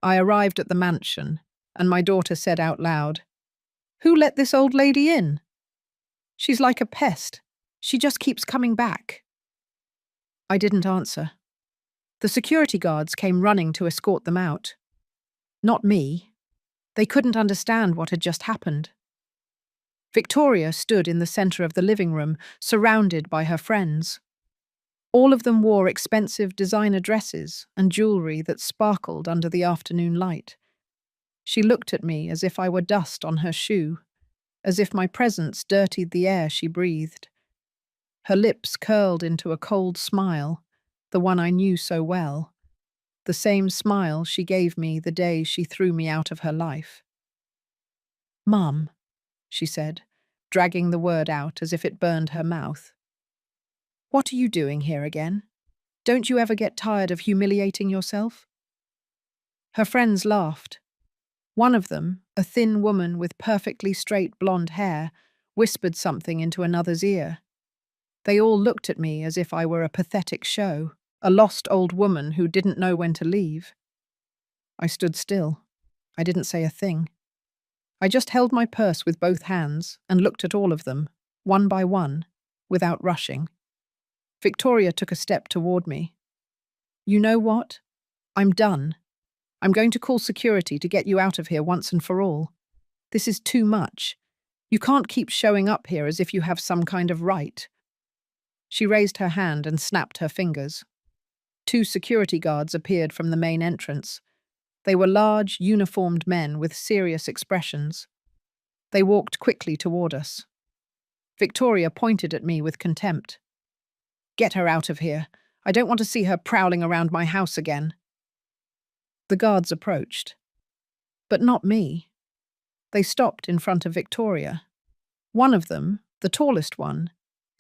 I arrived at the mansion, and my daughter said out loud, "Who let this old lady in? She's like a pest. She just keeps coming back." I didn't answer. The security guards came running to escort them out. Not me. They couldn't understand what had just happened. Victoria stood in the center of the living room, surrounded by her friends. All of them wore expensive designer dresses and jewelry that sparkled under the afternoon light. She looked at me as if I were dust on her shoe, as if my presence dirtied the air she breathed. Her lips curled into a cold smile, the one I knew so well, the same smile she gave me the day she threw me out of her life. "Mum," she said, dragging the word out as if it burned her mouth. "What are you doing here again? Don't you ever get tired of humiliating yourself?" Her friends laughed. One of them, a thin woman with perfectly straight blonde hair, whispered something into another's ear. They all looked at me as if I were a pathetic show, a lost old woman who didn't know when to leave. I stood still. I didn't say a thing. I just held my purse with both hands and looked at all of them, one by one, without rushing. Victoria took a step toward me. "You know what? I'm done. I'm going to call security to get you out of here once and for all. This is too much. You can't keep showing up here as if you have some kind of right." She raised her hand and snapped her fingers. 2 security guards appeared from the main entrance. They were large, uniformed men with serious expressions. They walked quickly toward us. Victoria pointed at me with contempt. "Get her out of here. I don't want to see her prowling around my house again." The guards approached. But not me. They stopped in front of Victoria. One of them, the tallest one,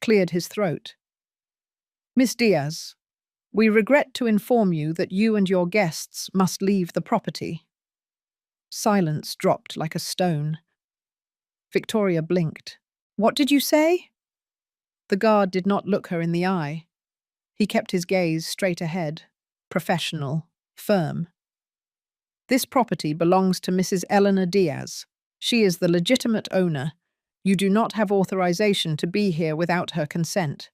cleared his throat. "Miss Diaz, we regret to inform you that you and your guests must leave the property." Silence dropped like a stone. Victoria blinked. "What did you say?" The guard did not look her in the eye. He kept his gaze straight ahead, professional, firm. "This property belongs to Mrs. Eleanor Diaz. She is the legitimate owner. You do not have authorization to be here without her consent."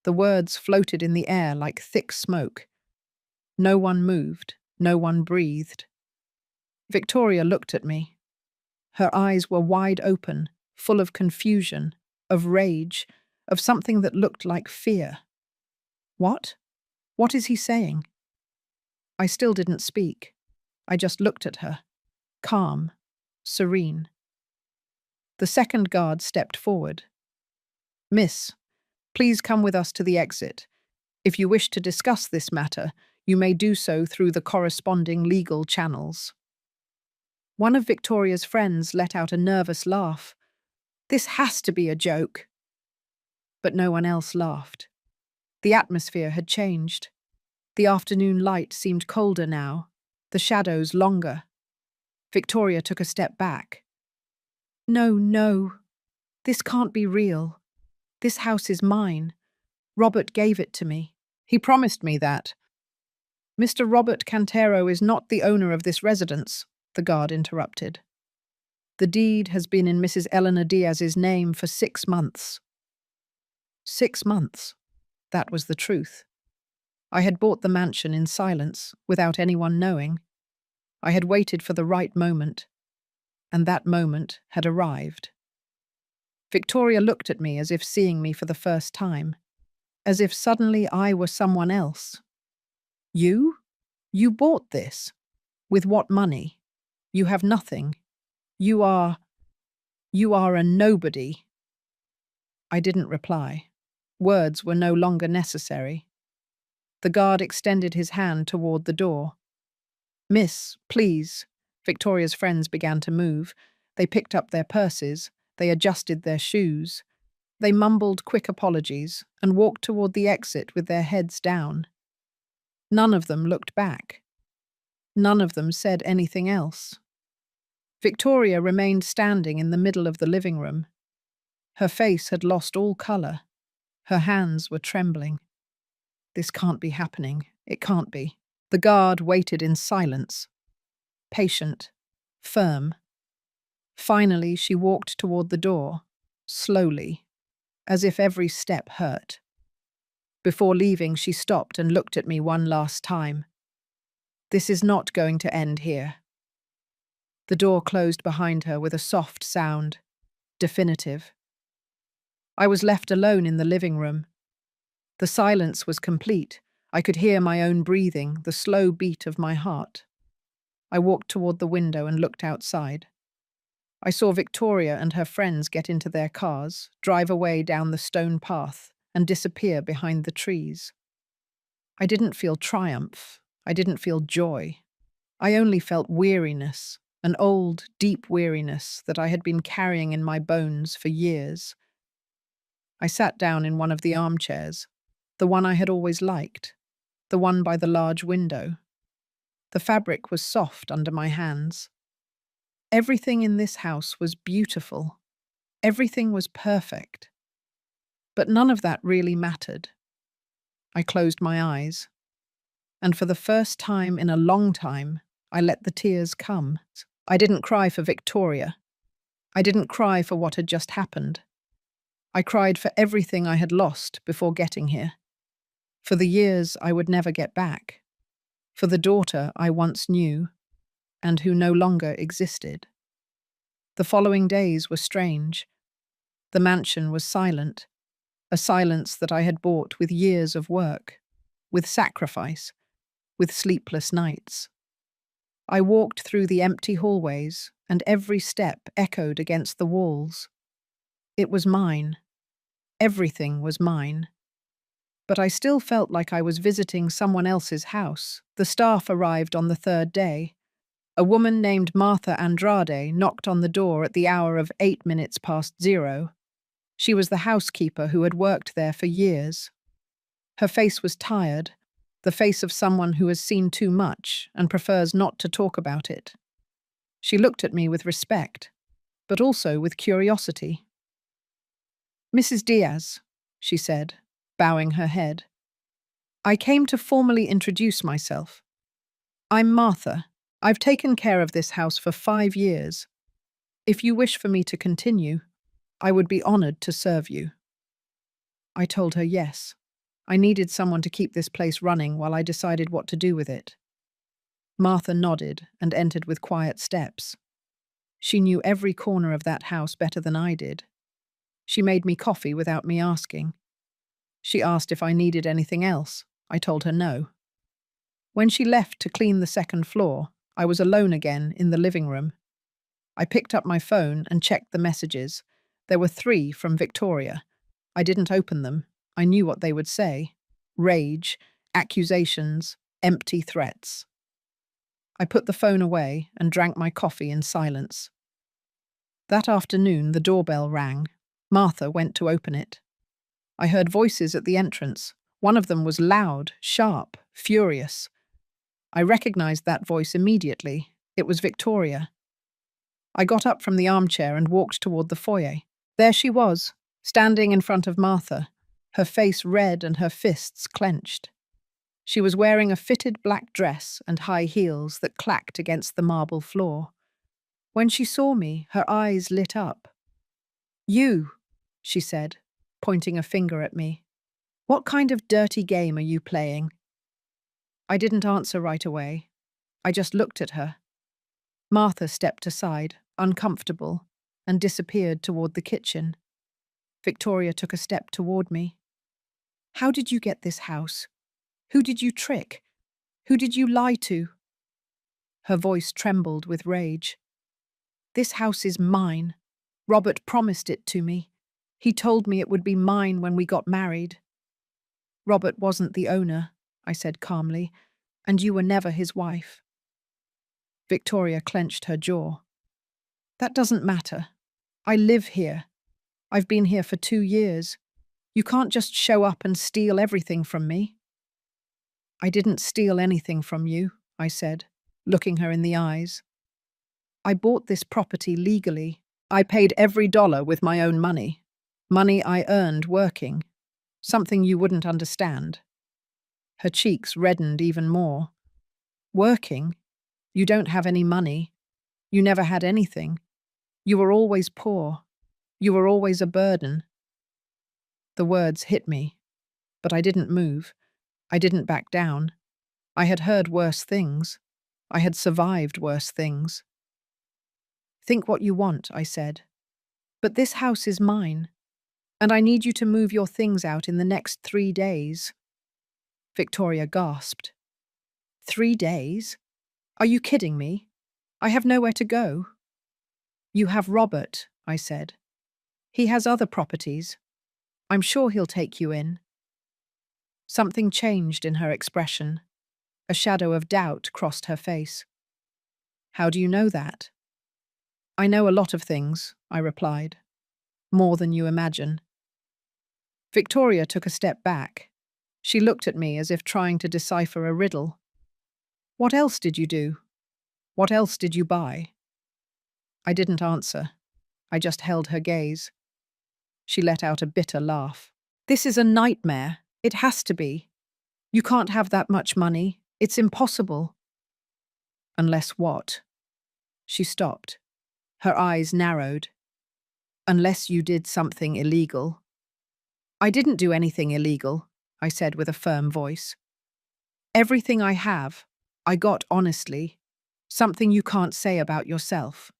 The words floated in the air like thick smoke. No one moved, no one breathed. Victoria looked at me. Her eyes were wide open, full of confusion, of rage, of something that looked like fear. "What? What is he saying?" I still didn't speak. I just looked at her, calm, serene. The second guard stepped forward. "Miss, please come with us to the exit. If you wish to discuss this matter, you may do so through the corresponding legal channels." One of Victoria's friends let out a nervous laugh. "This has to be a joke." But no one else laughed. The atmosphere had changed. The afternoon light seemed colder now, the shadows longer. Victoria took a step back. "No, no. This can't be real. This house is mine. Robert gave it to me. He promised me that." "Mr. Robert Cantero is not the owner of this residence," the guard interrupted. "The deed has been in Mrs. Eleanor Diaz's name for 6 months." 6 months. That was the truth. I had bought the mansion in silence, without anyone knowing. I had waited for the right moment, and that moment had arrived. Victoria looked at me as if seeing me for the first time, as if suddenly I were someone else. "You? You bought this? With what money? You have nothing. You are a nobody." I didn't reply. Words were no longer necessary. The guard extended his hand toward the door. "Miss, please." Victoria's friends began to move. They picked up their purses. They adjusted their shoes. They mumbled quick apologies and walked toward the exit with their heads down. None of them looked back. None of them said anything else. Victoria remained standing in the middle of the living room. Her face had lost all color. Her hands were trembling. "This can't be happening. It can't be." The guard waited in silence, patient, firm. Finally, she walked toward the door, slowly, as if every step hurt. Before leaving, she stopped and looked at me one last time. This is not going to end here. The door closed behind her with a soft sound, definitive. I was left alone in the living room. The silence was complete. I could hear my own breathing, the slow beat of my heart. I walked toward the window and looked outside. I saw Victoria and her friends get into their cars, drive away down the stone path, and disappear behind the trees. I didn't feel triumph. I didn't feel joy. I only felt weariness, an old, deep weariness that I had been carrying in my bones for years. I sat down in one of the armchairs, the one I had always liked, the one by the large window. The fabric was soft under my hands. Everything in this house was beautiful. Everything was perfect. But none of that really mattered. I closed my eyes, and for the first time in a long time, I let the tears come. I didn't cry for Victoria. I didn't cry for what had just happened. I cried for everything I had lost before getting here, for the years I would never get back, for the daughter I once knew and who no longer existed. The following days were strange. The mansion was silent, a silence that I had bought with years of work, with sacrifice, with sleepless nights. I walked through the empty hallways, and every step echoed against the walls. It was mine. Everything was mine. But I still felt like I was visiting someone else's house. The staff arrived on the third day. A woman named Martha Andrade knocked on the door at the hour of 0:08. She was the housekeeper who had worked there for years. Her face was tired, the face of someone who has seen too much and prefers not to talk about it. She looked at me with respect, but also with curiosity. "Mrs. Diaz," she said, bowing her head. "I came to formally introduce myself. I'm Martha. I've taken care of this house for 5 years. If you wish for me to continue, I would be honored to serve you." I told her yes. I needed someone to keep this place running while I decided what to do with it. Martha nodded and entered with quiet steps. She knew every corner of that house better than I did. She made me coffee without me asking. She asked if I needed anything else. I told her no. When she left to clean the second floor, I was alone again in the living room. I picked up my phone and checked the messages. There were 3 from Victoria. I didn't open them. I knew what they would say. Rage, accusations, empty threats. I put the phone away and drank my coffee in silence. That afternoon, the doorbell rang. Martha went to open it. I heard voices at the entrance. One of them was loud, sharp, furious. I recognized that voice immediately. It was Victoria. I got up from the armchair and walked toward the foyer. There she was, standing in front of Martha, her face red and her fists clenched. She was wearing a fitted black dress and high heels that clacked against the marble floor. When she saw me, her eyes lit up. "You," she said, pointing a finger at me. "What kind of dirty game are you playing?" I didn't answer right away. I just looked at her. Martha stepped aside, uncomfortable, and disappeared toward the kitchen. Victoria took a step toward me. "How did you get this house? Who did you trick? Who did you lie to?" Her voice trembled with rage. "This house is mine. Robert promised it to me. He told me it would be mine when we got married." "Robert wasn't the owner," I said calmly, "and you were never his wife." Victoria clenched her jaw. "That doesn't matter. I live here. I've been here for 2 years. You can't just show up and steal everything from me." "I didn't steal anything from you," I said, looking her in the eyes. "I bought this property legally. I paid every dollar with my own money. Money I earned working. Something you wouldn't understand." Her cheeks reddened even more. "Working? You don't have any money. You never had anything. You were always poor. You were always a burden. The words hit me, but I didn't move. I didn't back down. I had heard worse things. I had survived worse things. Think what you want, I said. But this house is mine, and I need you to move your things out in the next 3 days. Victoria gasped. 3 days? Are you kidding me? I have nowhere to go. You have Robert, I said. He has other properties. I'm sure he'll take you in. Something changed in her expression. A shadow of doubt crossed her face. How do you know that? I know a lot of things, I replied. More than you imagine. Victoria took a step back. She looked at me as if trying to decipher a riddle. What else did you do? What else did you buy? I didn't answer. I just held her gaze. She let out a bitter laugh. This is a nightmare. It has to be. You can't have that much money. It's impossible. Unless what? She stopped. Her eyes narrowed. Unless you did something illegal. I didn't do anything illegal, I said with a firm voice. Everything I have, I got honestly. Something you can't say about yourself.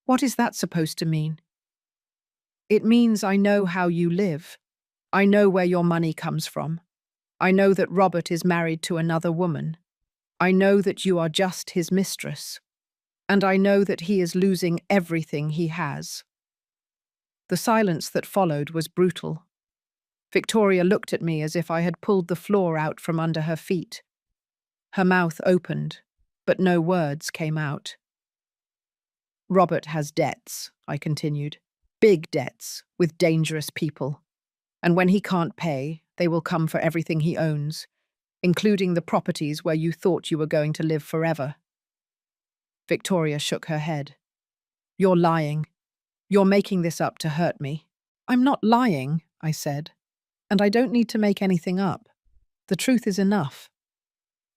What is that supposed to mean? It means I know how you live. I know where your money comes from. I know that Robert is married to another woman. I know that you are just his mistress. And I know that he is losing everything he has. The silence that followed was brutal. Victoria looked at me as if I had pulled the floor out from under her feet. Her mouth opened, but no words came out. Robert has debts, I continued. Big debts, with dangerous people. And when he can't pay, they will come for everything he owns, including the properties where you thought you were going to live forever. Victoria shook her head. You're lying. You're making this up to hurt me. I'm not lying, I said. And I don't need to make anything up. The truth is enough.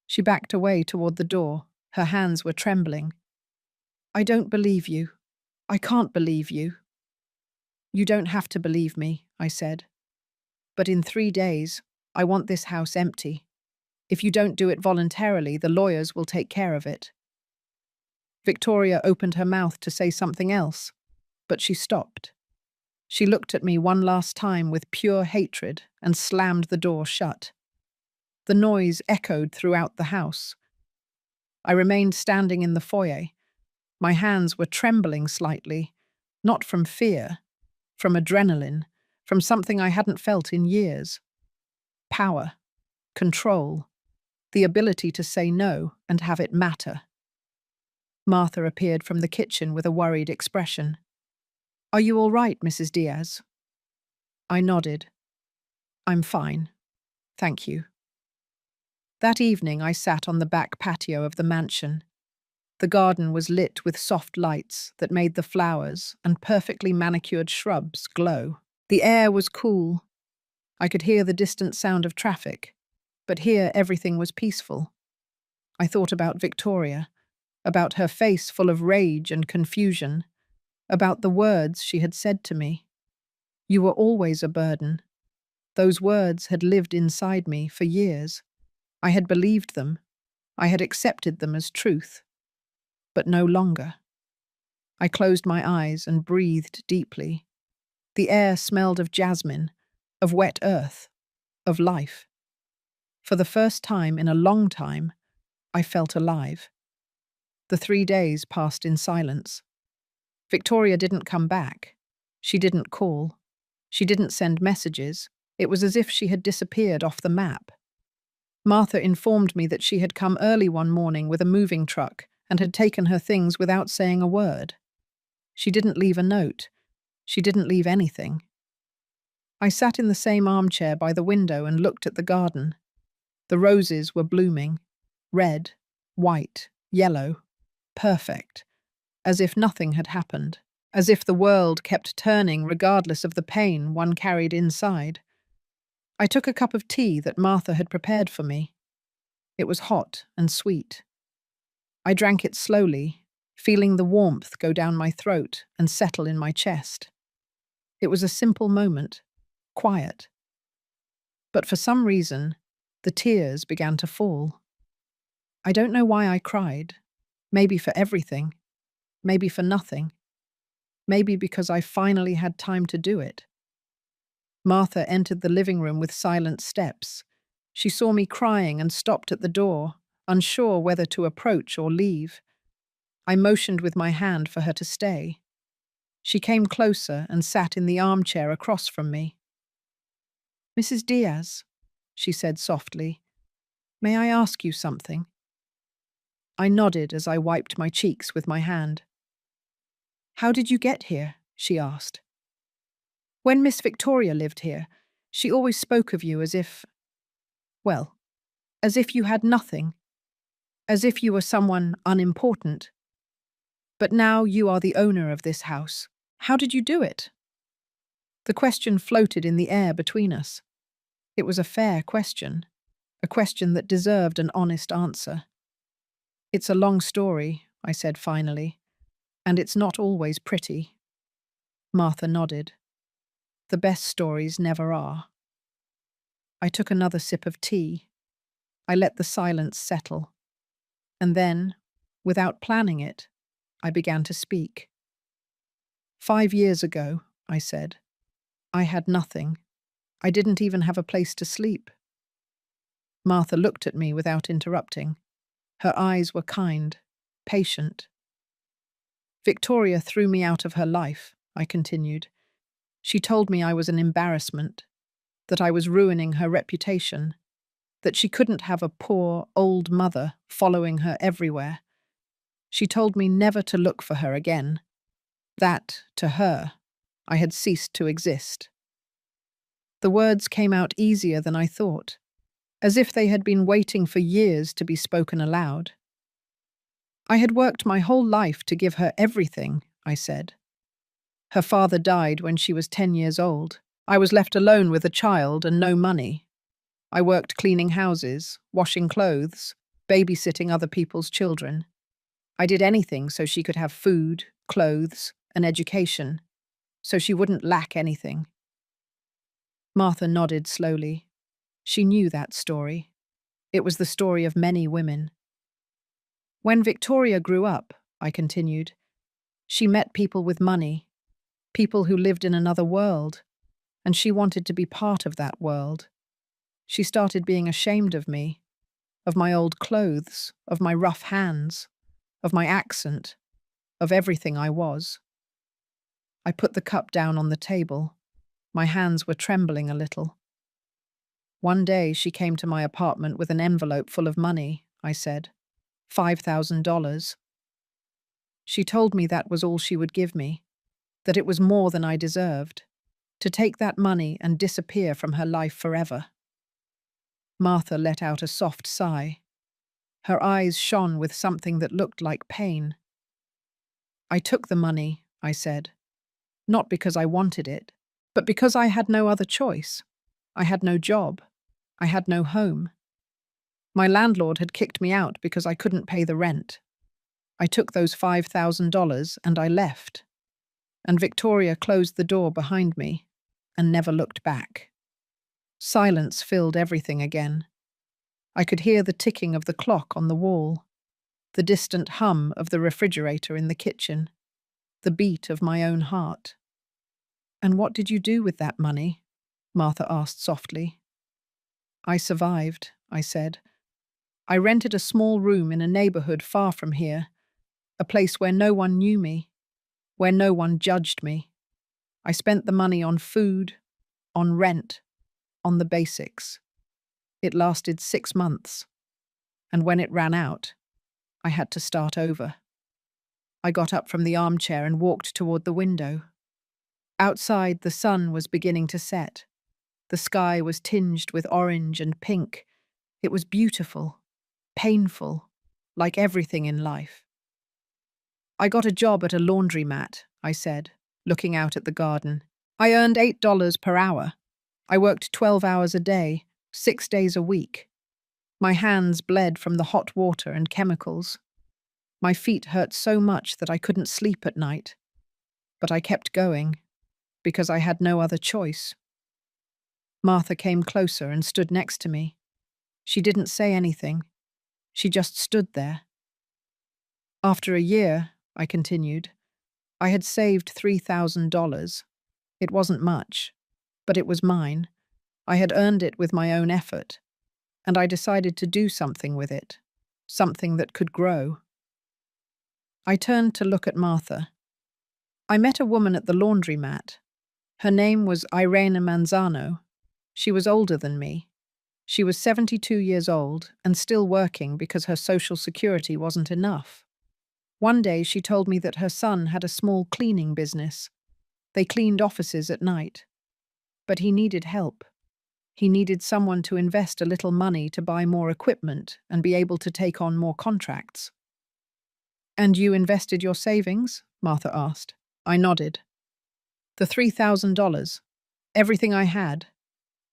She backed away toward the door. Her hands were trembling. I don't believe you. I can't believe you. You don't have to believe me, I said. But in 3 days, I want this house empty. If you don't do it voluntarily, the lawyers will take care of it. Victoria opened her mouth to say something else, but she stopped. She looked at me one last time with pure hatred and slammed the door shut. The noise echoed throughout the house. I remained standing in the foyer. My hands were trembling slightly, not from fear, from adrenaline, from something I hadn't felt in years. Power, control, the ability to say no and have it matter. Martha appeared from the kitchen with a worried expression. Are you all right, Mrs. Diaz? I nodded. I'm fine. Thank you. That evening I sat on the back patio of the mansion. The garden was lit with soft lights that made the flowers and perfectly manicured shrubs glow. The air was cool. I could hear the distant sound of traffic, but here everything was peaceful. I thought about Victoria, about her face full of rage and confusion, about the words she had said to me. You were always a burden. Those words had lived inside me for years. I had believed them. I had accepted them as truth. But no longer. I closed my eyes and breathed deeply. The air smelled of jasmine, of wet earth, of life. For the first time in a long time, I felt alive. The 3 days passed in silence. Victoria didn't come back. She didn't call. She didn't send messages. It was as if she had disappeared off the map. Martha informed me that she had come early one morning with a moving truck and had taken her things without saying a word. She didn't leave a note. She didn't leave anything. I sat in the same armchair by the window and looked at the garden. The roses were blooming. Red, white, yellow. Perfect. As if nothing had happened. As if the world kept turning regardless of the pain one carried inside. I took a cup of tea that Martha had prepared for me. It was hot and sweet. I drank it slowly, feeling the warmth go down my throat and settle in my chest. It was a simple moment, quiet. But for some reason, the tears began to fall. I don't know why I cried. Maybe for everything. Maybe for nothing. Maybe because I finally had time to do it. Martha entered the living room with silent steps. She saw me crying and stopped at the door, unsure whether to approach or leave. I motioned with my hand for her to stay. She came closer and sat in the armchair across from me. "Mrs. Diaz," she said softly, "may I ask you something?" I nodded as I wiped my cheeks with my hand. "How did you get here?" she asked. "When Miss Victoria lived here, she always spoke of you as if, well, as if you had nothing, as if you were someone unimportant. But now you are the owner of this house. How did you do it?" The question floated in the air between us. It was a fair question, a question that deserved an honest answer. "It's a long story," I said finally, "and it's not always pretty." Martha nodded. "The best stories never are." I took another sip of tea. I let the silence settle. And then, without planning it, I began to speak. "5 years ago," I said, "I had nothing. I didn't even have a place to sleep." Martha looked at me without interrupting. Her eyes were kind, patient. "Victoria threw me out of her life," I continued. "She told me I was an embarrassment, that I was ruining her reputation, that she couldn't have a poor, old mother following her everywhere. She told me never to look for her again, that, to her, I had ceased to exist." The words came out easier than I thought, as if they had been waiting for years to be spoken aloud. "I had worked my whole life to give her everything," I said. "Her father died when she was 10 years old. I was left alone with a child and no money. I worked cleaning houses, washing clothes, babysitting other people's children. I did anything so she could have food, clothes, and education, so she wouldn't lack anything." Martha nodded slowly. She knew that story. It was the story of many women. "When Victoria grew up," I continued, "she met people with money, people who lived in another world, and she wanted to be part of that world. She started being ashamed of me, of my old clothes, of my rough hands, of my accent, of everything I was." I put the cup down on the table. My hands were trembling a little. "One day she came to my apartment with an envelope full of money," I said. $5,000. She told me that was all she would give me, that it was more than I deserved, to take that money and disappear from her life forever. Martha let out a soft sigh. Her eyes shone with something that looked like pain. "I took the money," I said, "not because I wanted it, but because I had no other choice. I had no job. I had no home. My landlord had kicked me out because I couldn't pay the rent. I took those $5,000 and I left. And Victoria closed the door behind me and never looked back." Silence filled everything again. I could hear the ticking of the clock on the wall, the distant hum of the refrigerator in the kitchen, the beat of my own heart. "And what did you do with that money?" Martha asked softly. "I survived," I said. "I rented a small room in a neighborhood far from here, a place where no one knew me, where no one judged me. I spent the money on food, on rent, on the basics. It lasted 6 months, and when it ran out, I had to start over." I got up from the armchair and walked toward the window. Outside, the sun was beginning to set. The sky was tinged with orange and pink. It was beautiful, painful, like everything in life. "I got a job at a laundromat," I said, looking out at the garden. "I earned $8 per hour. I worked 12 hours a day, 6 days a week. My hands bled from the hot water and chemicals. My feet hurt so much that I couldn't sleep at night. But I kept going, because I had no other choice. Martha came closer and stood next to me. She didn't say anything. She just stood there. After a year, I continued, I had saved $3,000. It wasn't much, but it was mine. I had earned it with my own effort, and I decided to do something with it, something that could grow. I turned to look at Martha. I met a woman at the laundromat. Her name was Irene Manzano. She was older than me. She was 72 years old and still working because her social security wasn't enough. One day she told me that her son had a small cleaning business. They cleaned offices at night. But he needed help. He needed someone to invest a little money to buy more equipment and be able to take on more contracts. "And you invested your savings?" Martha asked. I nodded. "The $3,000. Everything I had."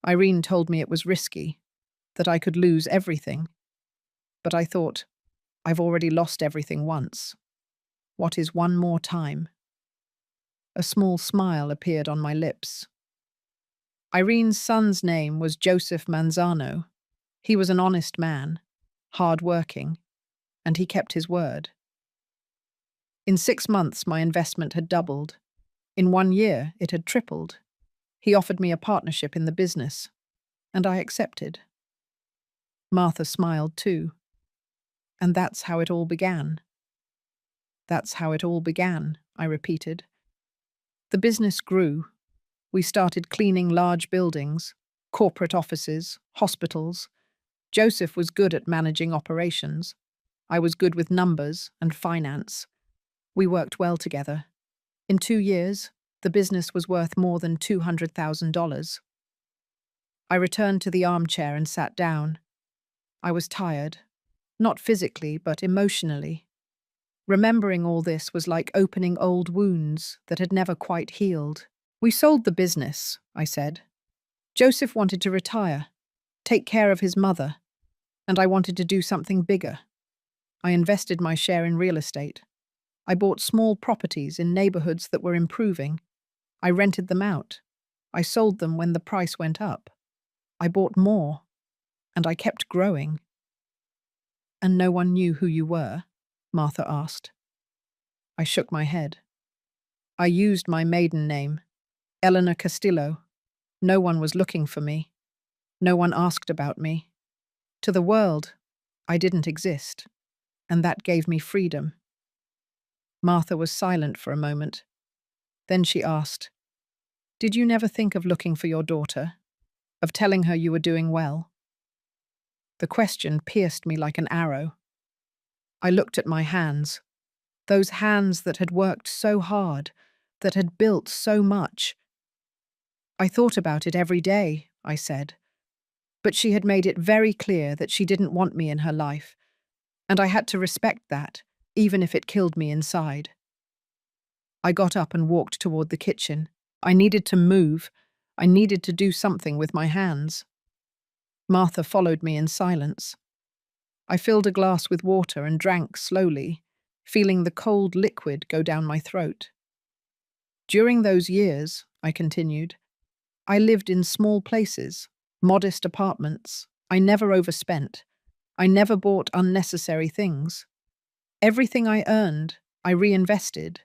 Irene told me it was risky, that I could lose everything. But I thought, I've already lost everything once. What is one more time? A small smile appeared on my lips. Irene's son's name was Joseph Manzano. He was an honest man, hard-working, and he kept his word. In 6 months, my investment had doubled. In 1 year, it had tripled. He offered me a partnership in the business, and I accepted. Martha smiled too. And that's how it all began. That's how it all began, I repeated. The business grew. We started cleaning large buildings, corporate offices, hospitals. Joseph was good at managing operations. I was good with numbers and finance. We worked well together. In 2 years, the business was worth more than $200,000. I returned to the armchair and sat down. I was tired, not physically, but emotionally. Remembering all this was like opening old wounds that had never quite healed. "We sold the business," I said. "Joseph wanted to retire, take care of his mother, and I wanted to do something bigger. I invested my share in real estate. I bought small properties in neighborhoods that were improving. I rented them out. I sold them when the price went up. I bought more, and I kept growing." "And no one knew who you were?" Martha asked. I shook my head. "I used my maiden name, Eleanor Castillo. No one was looking for me. No one asked about me. To the world, I didn't exist, and that gave me freedom." Martha was silent for a moment. Then she asked, "Did you never think of looking for your daughter? Of telling her you were doing well?" The question pierced me like an arrow. I looked at my hands, those hands that had worked so hard, that had built so much. "I thought about it every day," I said. But she had made it very clear that she didn't want me in her life, and I had to respect that, even if it killed me inside. I got up and walked toward the kitchen. I needed to move. I needed to do something with my hands. Martha followed me in silence. I filled a glass with water and drank slowly, feeling the cold liquid go down my throat. "During those years," I continued, "I lived in small places, modest apartments. I never overspent. I never bought unnecessary things. Everything I earned, I reinvested.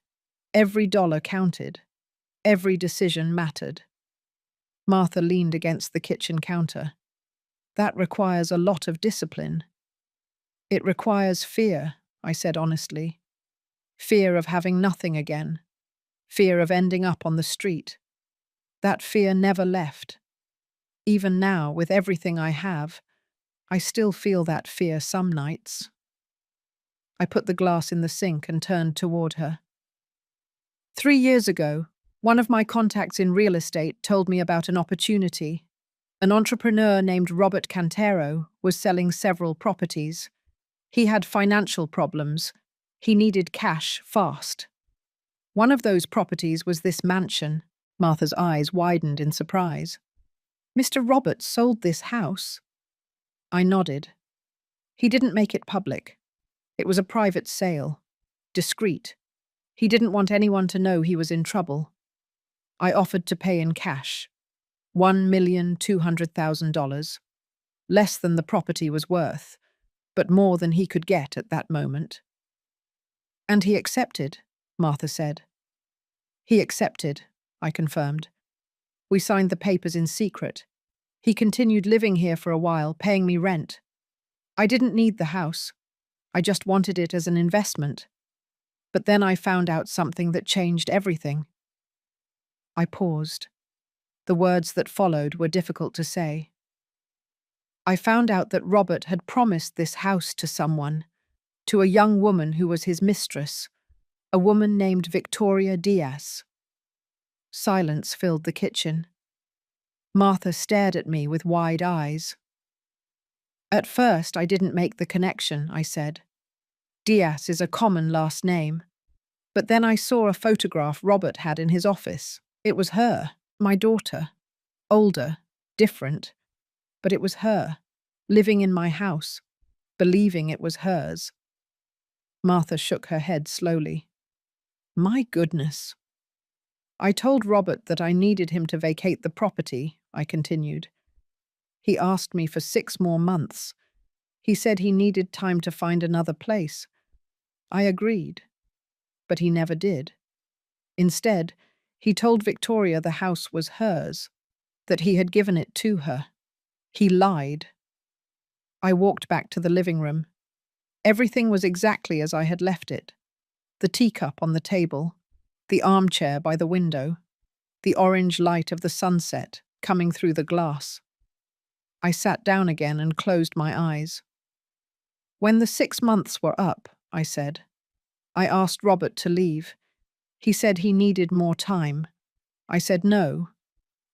Every dollar counted. Every decision mattered." Martha leaned against the kitchen counter. "That requires a lot of discipline." "It requires fear," I said honestly. "Fear of having nothing again. Fear of ending up on the street. That fear never left. Even now, with everything I have, I still feel that fear some nights." I put the glass in the sink and turned toward her. 3 years ago, one of my contacts in real estate told me about an opportunity. An entrepreneur named Robert Cantero was selling several properties. He had financial problems. He needed cash fast. One of those properties was this mansion. Martha's eyes widened in surprise. "Mr. Roberts sold this house?" I nodded. "He didn't make it public. It was a private sale. Discreet. He didn't want anyone to know he was in trouble. I offered to pay in cash. $1,200,000. Less than the property was worth, but more than he could get at that moment. And he accepted, Martha said. He accepted, I confirmed. We signed the papers in secret. He continued living here for a while, paying me rent. I didn't need the house. I just wanted it as an investment. But then I found out something that changed everything. I paused. The words that followed were difficult to say. I found out that Robert had promised this house to someone, to a young woman who was his mistress, a woman named Victoria Diaz. Silence filled the kitchen. Martha stared at me with wide eyes. At first, I didn't make the connection, I said. Diaz is a common last name. But then I saw a photograph Robert had in his office. It was her, my daughter. Older, different. But it was her, living in my house, believing it was hers. Martha shook her head slowly. My goodness. I told Robert that I needed him to vacate the property, I continued. He asked me for 6 more months. He said he needed time to find another place. I agreed, but he never did. Instead, he told Victoria the house was hers, that he had given it to her. He lied. I walked back to the living room. Everything was exactly as I had left it. The teacup on the table, the armchair by the window, the orange light of the sunset coming through the glass. I sat down again and closed my eyes. When the 6 months were up, I said, I asked Robert to leave. He said he needed more time. I said no.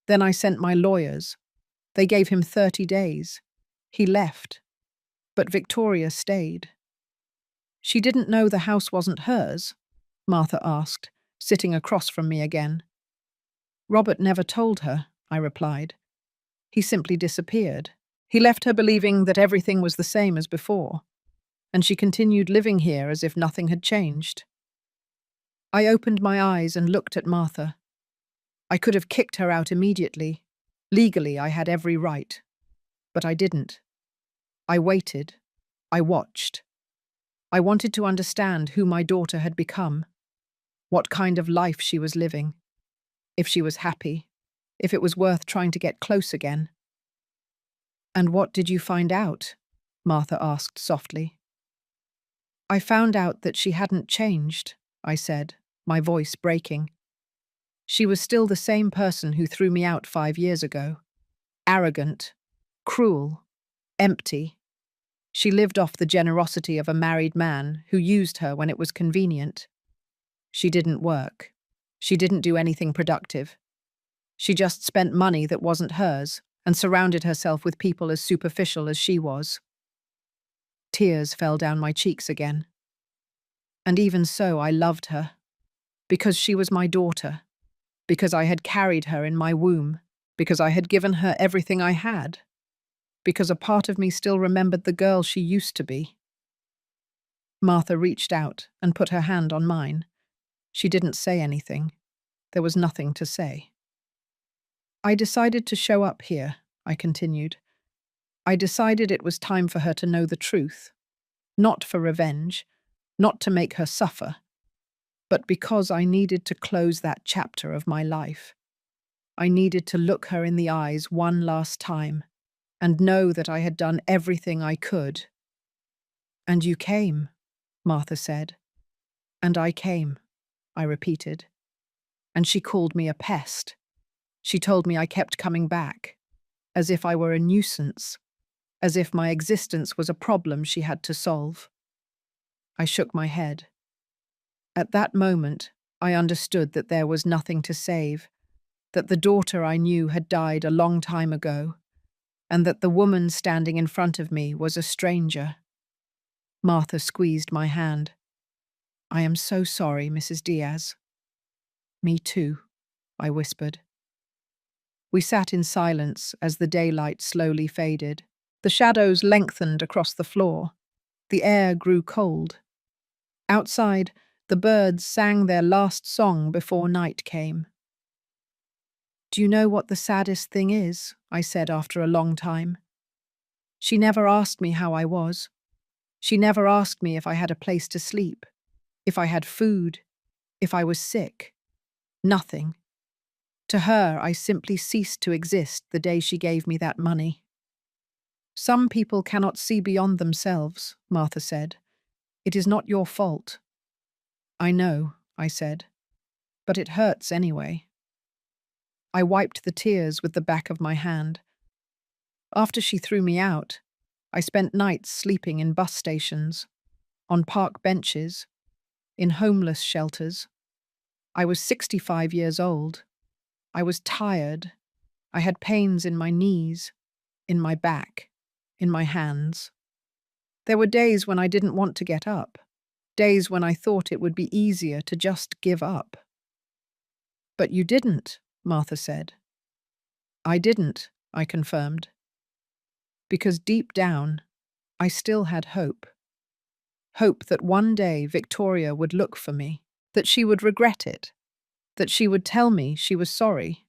Then I sent my lawyers. They gave him 30 days. He left. But Victoria stayed. She didn't know the house wasn't hers? Martha asked, sitting across from me again. Robert never told her, I replied. He simply disappeared. He left her believing that everything was the same as before, and she continued living here as if nothing had changed. I opened my eyes and looked at Martha. I could have kicked her out immediately. Legally, I had every right. But I didn't. I waited. I watched. I wanted to understand who my daughter had become, what kind of life she was living, if she was happy, if it was worth trying to get close again. And what did you find out? Martha asked softly. I found out that she hadn't changed, I said, my voice breaking. She was still the same person who threw me out 5 years ago. Arrogant, cruel, empty. She lived off the generosity of a married man who used her when it was convenient. She didn't work. She didn't do anything productive. She just spent money that wasn't hers and surrounded herself with people as superficial as she was. Tears fell down my cheeks again. And even so, I loved her. Because she was my daughter. Because I had carried her in my womb. Because I had given her everything I had. Because a part of me still remembered the girl she used to be. Martha reached out and put her hand on mine. She didn't say anything. There was nothing to say. I decided to show up here, I continued. I decided it was time for her to know the truth. Not for revenge, not to make her suffer, but because I needed to close that chapter of my life. I needed to look her in the eyes one last time and know that I had done everything I could. And you came, Martha said. And I came, I repeated. And she called me a pest. She told me I kept coming back, as if I were a nuisance, as if my existence was a problem she had to solve. I shook my head. At that moment, I understood that there was nothing to save, that the daughter I knew had died a long time ago, and that the woman standing in front of me was a stranger. Martha squeezed my hand. I am so sorry, Mrs. Diaz. Me too, I whispered. We sat in silence as the daylight slowly faded. The shadows lengthened across the floor. The air grew cold. Outside, the birds sang their last song before night came. "Do you know what the saddest thing is?" I said after a long time. "She never asked me how I was. She never asked me if I had a place to sleep, if I had food, if I was sick. Nothing. To her, I simply ceased to exist the day she gave me that money." "Some people cannot see beyond themselves," Martha said. "It is not your fault." "I know," I said, "but it hurts anyway." I wiped the tears with the back of my hand. After she threw me out, I spent nights sleeping in bus stations, on park benches, in homeless shelters. I was 65 years old. I was tired. I had pains in my knees, in my back, in my hands. There were days when I didn't want to get up, days when I thought it would be easier to just give up. "But you didn't," Martha said. "I didn't," I confirmed. Because deep down, I still had hope. Hope that one day Victoria would look for me, that she would regret it, that she would tell me she was sorry,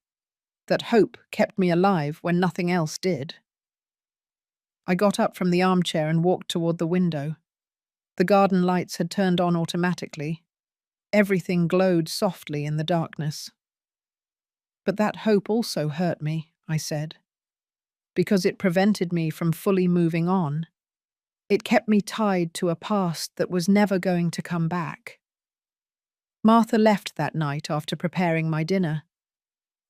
that hope kept me alive when nothing else did. I got up from the armchair and walked toward the window. The garden lights had turned on automatically. Everything glowed softly in the darkness. "But that hope also hurt me," I said, "because it prevented me from fully moving on. It kept me tied to a past that was never going to come back." Martha left that night after preparing my dinner.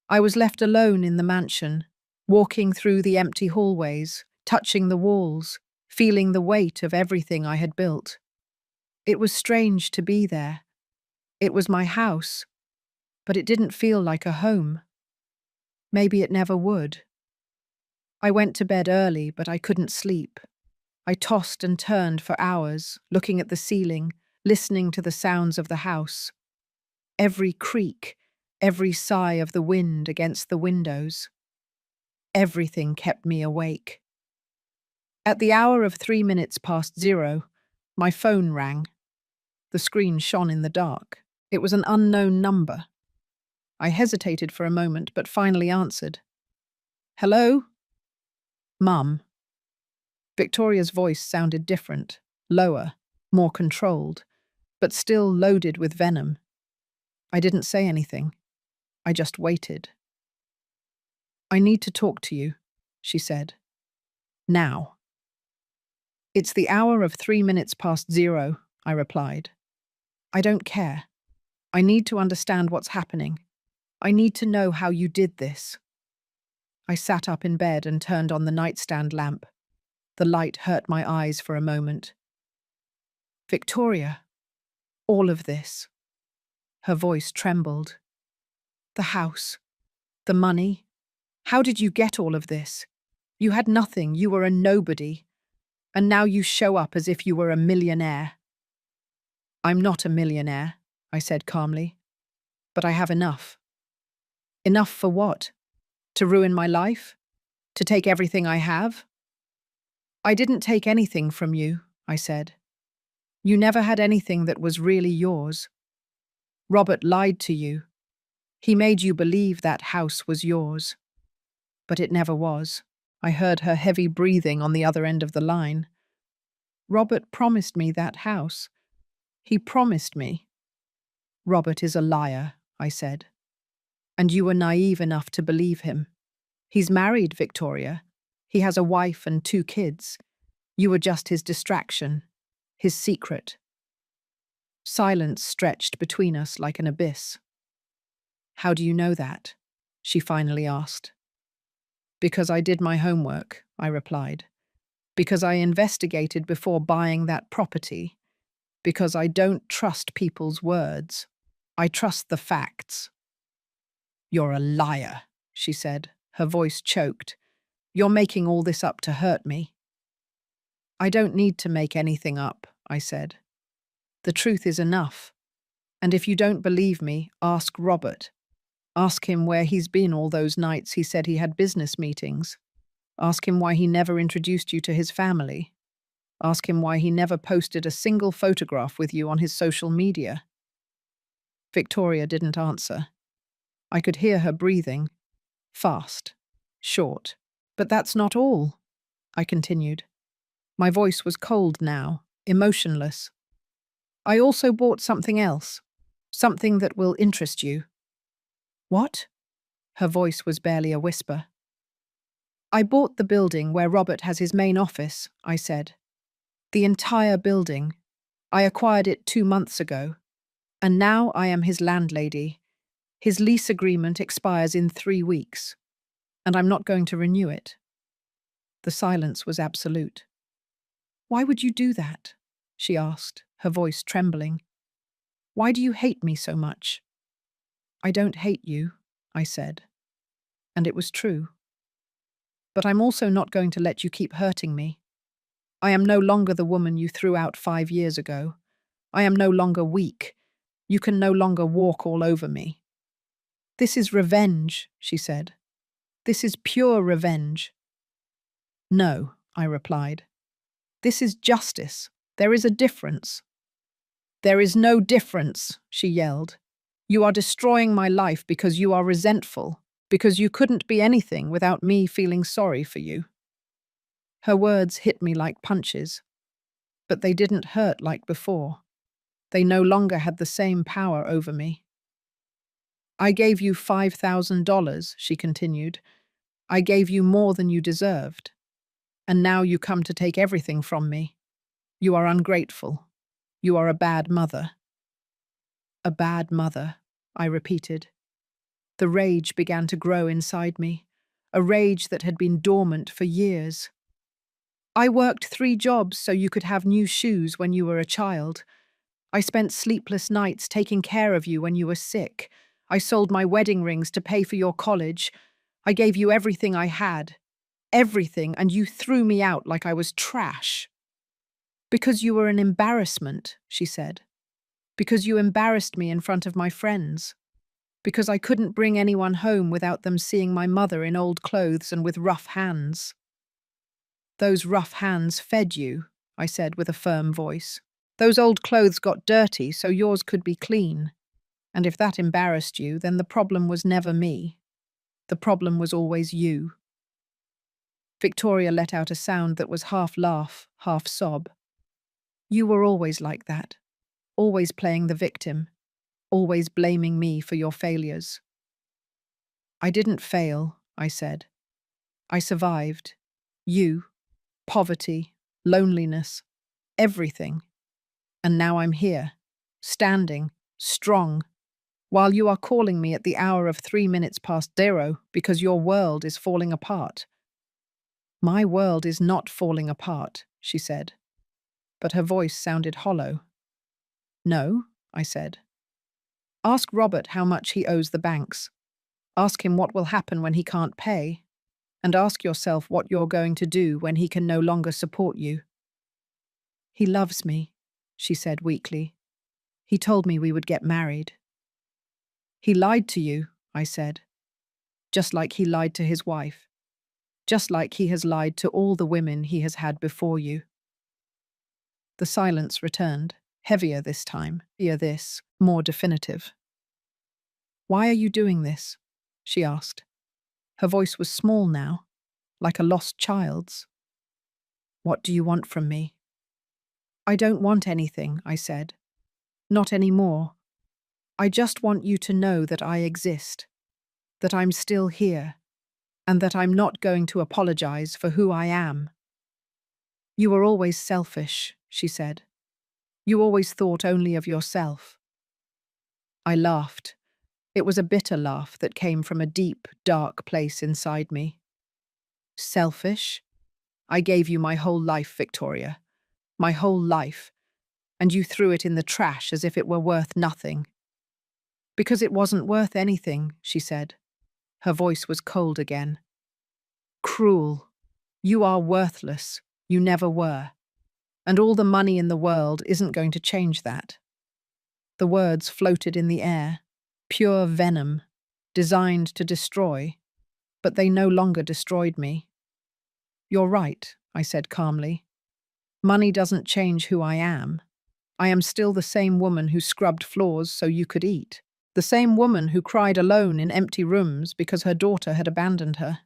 I was left alone in the mansion, walking through the empty hallways, touching the walls, feeling the weight of everything I had built. It was strange to be there. It was my house, but it didn't feel like a home. Maybe it never would. I went to bed early, but I couldn't sleep. I tossed and turned for hours, looking at the ceiling, listening to the sounds of the house. Every creak, every sigh of the wind against the windows. Everything kept me awake. At the hour of 0:03, my phone rang. The screen shone in the dark. It was an unknown number. I hesitated for a moment, but finally answered. "Hello?" "Mum." Victoria's voice sounded different, lower, more controlled, but still loaded with venom. I didn't say anything. I just waited. "I need to talk to you," she said. "Now." "It's the hour of 0:03, I replied. "I don't care. I need to understand what's happening. I need to know how you did this." I sat up in bed and turned on the nightstand lamp. The light hurt my eyes for a moment. "Victoria, all of this." Her voice trembled. "The house, the money. How did you get all of this? You had nothing, you were a nobody. And now you show up as if you were a millionaire." "I'm not a millionaire," I said calmly. "But I have enough." "Enough for what? To ruin my life? To take everything I have?" "I didn't take anything from you," I said. "You never had anything that was really yours. Robert lied to you. He made you believe that house was yours. But it never was." I heard her heavy breathing on the other end of the line. "Robert promised me that house. He promised me." "Robert is a liar," I said. "And you were naive enough to believe him. He's married, Victoria. He has a wife and 2 kids. You were just his distraction, his secret." Silence stretched between us like an abyss. "How do you know that?" she finally asked. "Because I did my homework," I replied. "Because I investigated before buying that property. Because I don't trust people's words. I trust the facts." "You're a liar," she said, her voice choked. "You're making all this up to hurt me." "I don't need to make anything up," I said. "The truth is enough. And if you don't believe me, ask Robert. Ask him where he's been all those nights he said he had business meetings. Ask him why he never introduced you to his family. Ask him why he never posted a single photograph with you on his social media. Victoria didn't answer. I could hear her breathing. Fast. Short. But that's not all, I continued. My voice was cold now, emotionless. I also bought something else. Something that will interest you. What? Her voice was barely a whisper. I bought the building where Robert has his main office, I said. The entire building. I acquired it 2 months ago. And now I am his landlady. His lease agreement expires in 3 weeks. And I'm not going to renew it. The silence was absolute. Why would you do that? She asked, her voice trembling. Why do you hate me so much? I don't hate you, I said. And it was true. But I'm also not going to let you keep hurting me. I am no longer the woman you threw out 5 years ago. I am no longer weak. You can no longer walk all over me. This is revenge, she said. This is pure revenge. No, I replied. This is justice. There is a difference. There is no difference, she yelled. You are destroying my life because you are resentful, because you couldn't be anything without me feeling sorry for you. Her words hit me like punches, but they didn't hurt like before. They no longer had the same power over me. I gave you $5,000, she continued. I gave you more than you deserved. And now you come to take everything from me. You are ungrateful. You are a bad mother. A bad mother, I repeated. The rage began to grow inside me, a rage that had been dormant for years. I worked 3 jobs so you could have new shoes when you were a child. I spent sleepless nights taking care of you when you were sick. I sold my wedding rings to pay for your college. I gave you everything I had. Everything, and you threw me out like I was trash. Because you were an embarrassment, she said. Because you embarrassed me in front of my friends. Because I couldn't bring anyone home without them seeing my mother in old clothes and with rough hands. Those rough hands fed you, I said with a firm voice. Those old clothes got dirty so yours could be clean. And if that embarrassed you, then the problem was never me. The problem was always you. Victoria let out a sound that was half laugh, half sob. You were always like that, always playing the victim, always blaming me for your failures. I didn't fail, I said. I survived. You, poverty, loneliness, everything. And now I'm here, standing, strong, while you are calling me at the hour of 3 minutes past 0 because your world is falling apart. My world is not falling apart, she said, but her voice sounded hollow. No, I said. Ask Robert how much he owes the banks. Ask him what will happen when he can't pay. And ask yourself what you're going to do when he can no longer support you. He loves me, she said weakly. He told me we would get married. He lied to you, I said. Just like he lied to his wife. Just like he has lied to all the women he has had before you. The silence returned, heavier this time, more definitive. Why are you doing this? She asked. Her voice was small now, like a lost child's. What do you want from me? I don't want anything, I said. Not anymore. I just want you to know that I exist, that I'm still here, and that I'm not going to apologize for who I am. You were always selfish, she said. You always thought only of yourself. I laughed. It was a bitter laugh that came from a deep, dark place inside me. Selfish? I gave you my whole life, Victoria. My whole life. And you threw it in the trash as if it were worth nothing. Because it wasn't worth anything, she said. Her voice was cold again. Cruel. You are worthless. You never were. And all the money in the world isn't going to change that. The words floated in the air, pure venom, designed to destroy, but they no longer destroyed me. You're right, I said calmly. Money doesn't change who I am. I am still the same woman who scrubbed floors so you could eat. The same woman who cried alone in empty rooms because her daughter had abandoned her.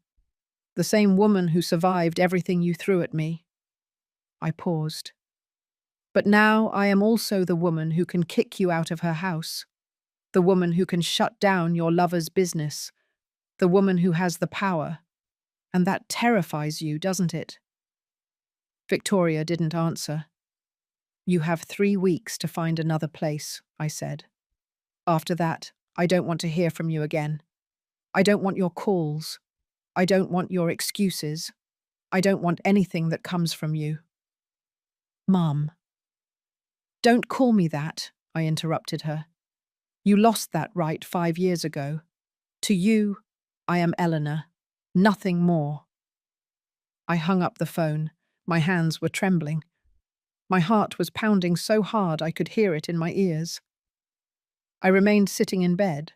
The same woman who survived everything you threw at me. I paused. But now I am also the woman who can kick you out of her house. The woman who can shut down your lover's business. The woman who has the power. And that terrifies you, doesn't it? Victoria didn't answer. You have 3 weeks to find another place, I said. After that, I don't want to hear from you again. I don't want your calls. I don't want your excuses. I don't want anything that comes from you. Mum. Don't call me that, I interrupted her. You lost that right 5 years ago. To you, I am Eleanor. Nothing more. I hung up the phone. My hands were trembling. My heart was pounding so hard I could hear it in my ears. I remained sitting in bed,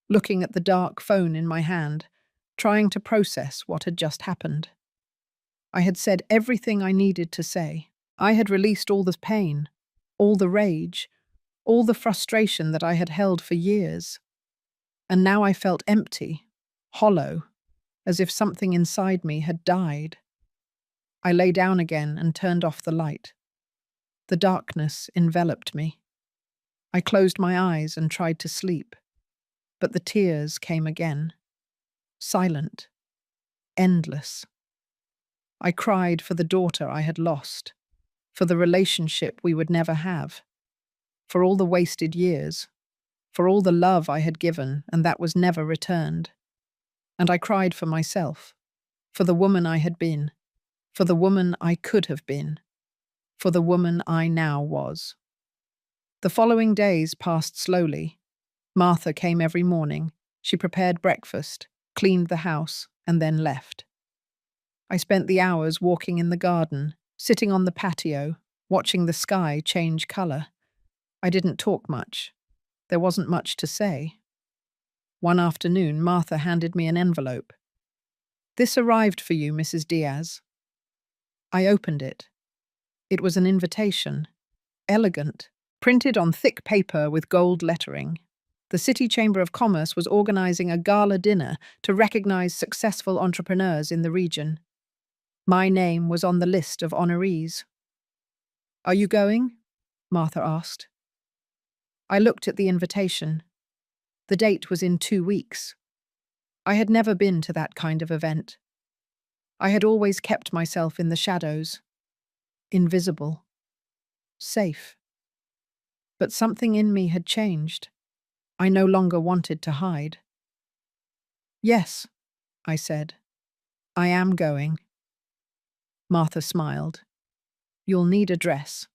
looking at the dark phone in my hand, trying to process what had just happened. I had said everything I needed to say. I had released all the pain, all the rage, all the frustration that I had held for years. And now I felt empty, hollow, as if something inside me had died. I lay down again and turned off the light. The darkness enveloped me. I closed my eyes and tried to sleep, but the tears came again. Silent, endless. I cried for the daughter I had lost, for the relationship we would never have, for all the wasted years, for all the love I had given and that was never returned. And I cried for myself, for the woman I had been, for the woman I could have been, for the woman I now was. The following days passed slowly. Martha came every morning. She prepared breakfast, cleaned the house, and then left. I spent the hours walking in the garden, sitting on the patio, watching the sky change colour. I didn't talk much. There wasn't much to say. One afternoon, Martha handed me an envelope. "This arrived for you, Mrs. Diaz." I opened it. It was an invitation, elegant, printed on thick paper with gold lettering. The City Chamber of Commerce was organising a gala dinner to recognise successful entrepreneurs in the region. My name was on the list of honorees. "Are you going?" Martha asked. I looked at the invitation. The date was in 2 weeks. I had never been to that kind of event. I had always kept myself in the shadows, invisible, safe. But something in me had changed. I no longer wanted to hide. "Yes," I said. "I am going." Martha smiled. "You'll need a dress."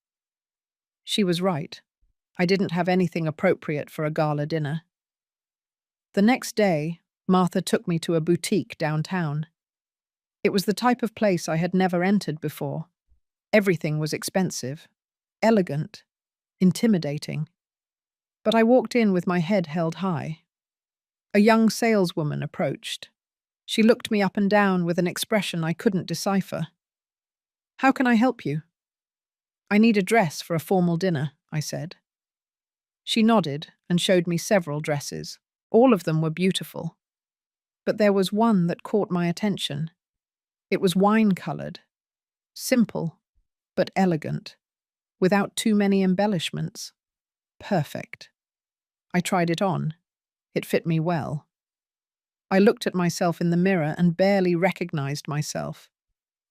She was right. I didn't have anything appropriate for a gala dinner. The next day, Martha took me to a boutique downtown. It was the type of place I had never entered before. Everything was expensive, elegant, intimidating. But I walked in with my head held high. A young saleswoman approached. She looked me up and down with an expression I couldn't decipher. "How can I help you?" "I need a dress for a formal dinner," I said. She nodded and showed me several dresses. All of them were beautiful. But there was one that caught my attention. It was wine-coloured, simple, but elegant, without too many embellishments. Perfect. I tried it on. It fit me well. I looked at myself in the mirror and barely recognized myself.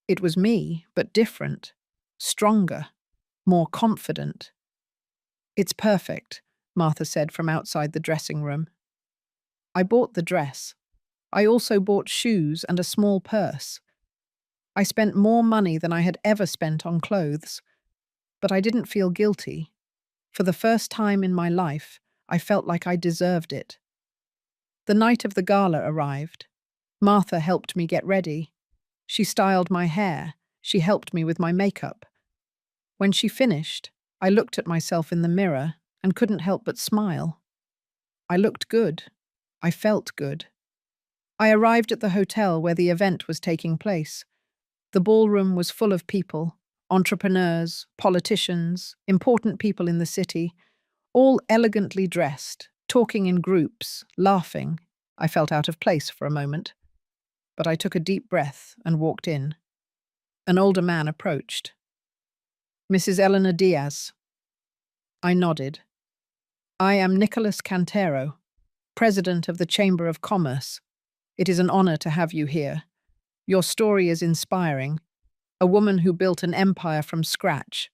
It was me, but different, stronger, more confident. "It's perfect," Martha said from outside the dressing room. I bought the dress. I also bought shoes and a small purse. I spent more money than I had ever spent on clothes, but I didn't feel guilty. For the first time in my life, I felt like I deserved it. The night of the gala arrived. Martha helped me get ready. She styled my hair. She helped me with my makeup. When she finished, I looked at myself in the mirror and couldn't help but smile. I looked good. I felt good. I arrived at the hotel where the event was taking place. The ballroom was full of people, Entrepreneurs, politicians, important people in the city, all elegantly dressed, talking in groups, laughing. I felt out of place for a moment, but I took a deep breath and walked in. An older man approached. "Mrs. Eleanor Diaz." I nodded. "I am Nicholas Cantero, President of the Chamber of Commerce. It is an honor to have you here. Your story is inspiring. A woman who built an empire from scratch.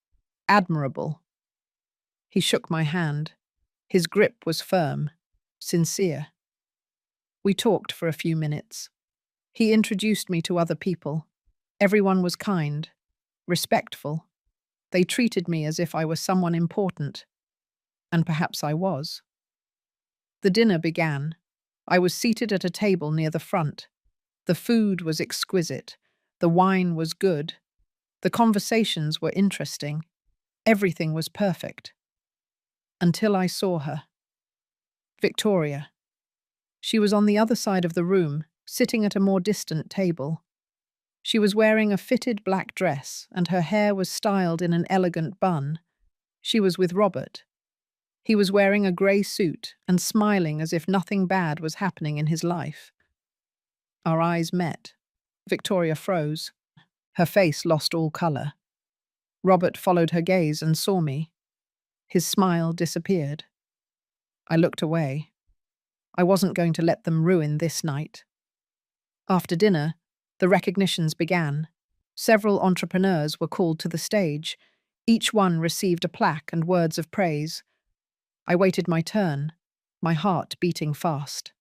Admirable." He shook my hand. His grip was firm, sincere. We talked for a few minutes. He introduced me to other people. Everyone was kind, respectful. They treated me as if I was someone important, and perhaps I was. The dinner began. I was seated at a table near the front. The food was exquisite. The wine was good. The conversations were interesting. Everything was perfect. Until I saw her. Victoria. She was on the other side of the room, sitting at a more distant table. She was wearing a fitted black dress, and her hair was styled in an elegant bun. She was with Robert. He was wearing a grey suit and smiling as if nothing bad was happening in his life. Our eyes met. Victoria froze. Her face lost all colour. Robert followed her gaze and saw me. His smile disappeared. I looked away. I wasn't going to let them ruin this night. After dinner, the recognitions began. Several entrepreneurs were called to the stage. Each one received a plaque and words of praise. I waited my turn, my heart beating fast.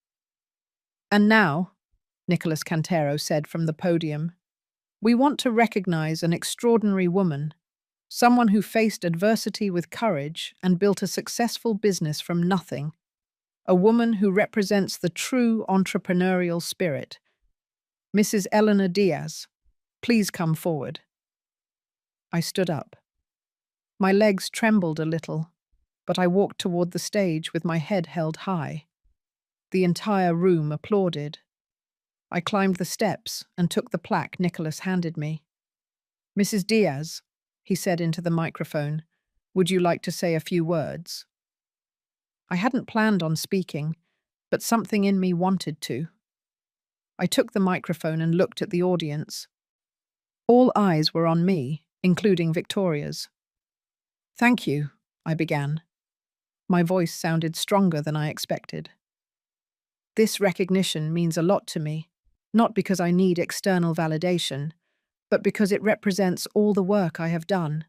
"And now," Nicholas Cantero said from the podium, "we want to recognize an extraordinary woman, someone who faced adversity with courage and built a successful business from nothing. A woman who represents the true entrepreneurial spirit. Mrs. Eleanor Diaz, please come forward." I stood up. My legs trembled a little, but I walked toward the stage with my head held high. The entire room applauded. I climbed the steps and took the plaque Nicholas handed me. "Mrs. Diaz," he said into the microphone, "would you like to say a few words?" I hadn't planned on speaking, but something in me wanted to. I took the microphone and looked at the audience. All eyes were on me, including Victoria's. "Thank you," I began. My voice sounded stronger than I expected. "This recognition means a lot to me, not because I need external validation, but because it represents all the work I have done,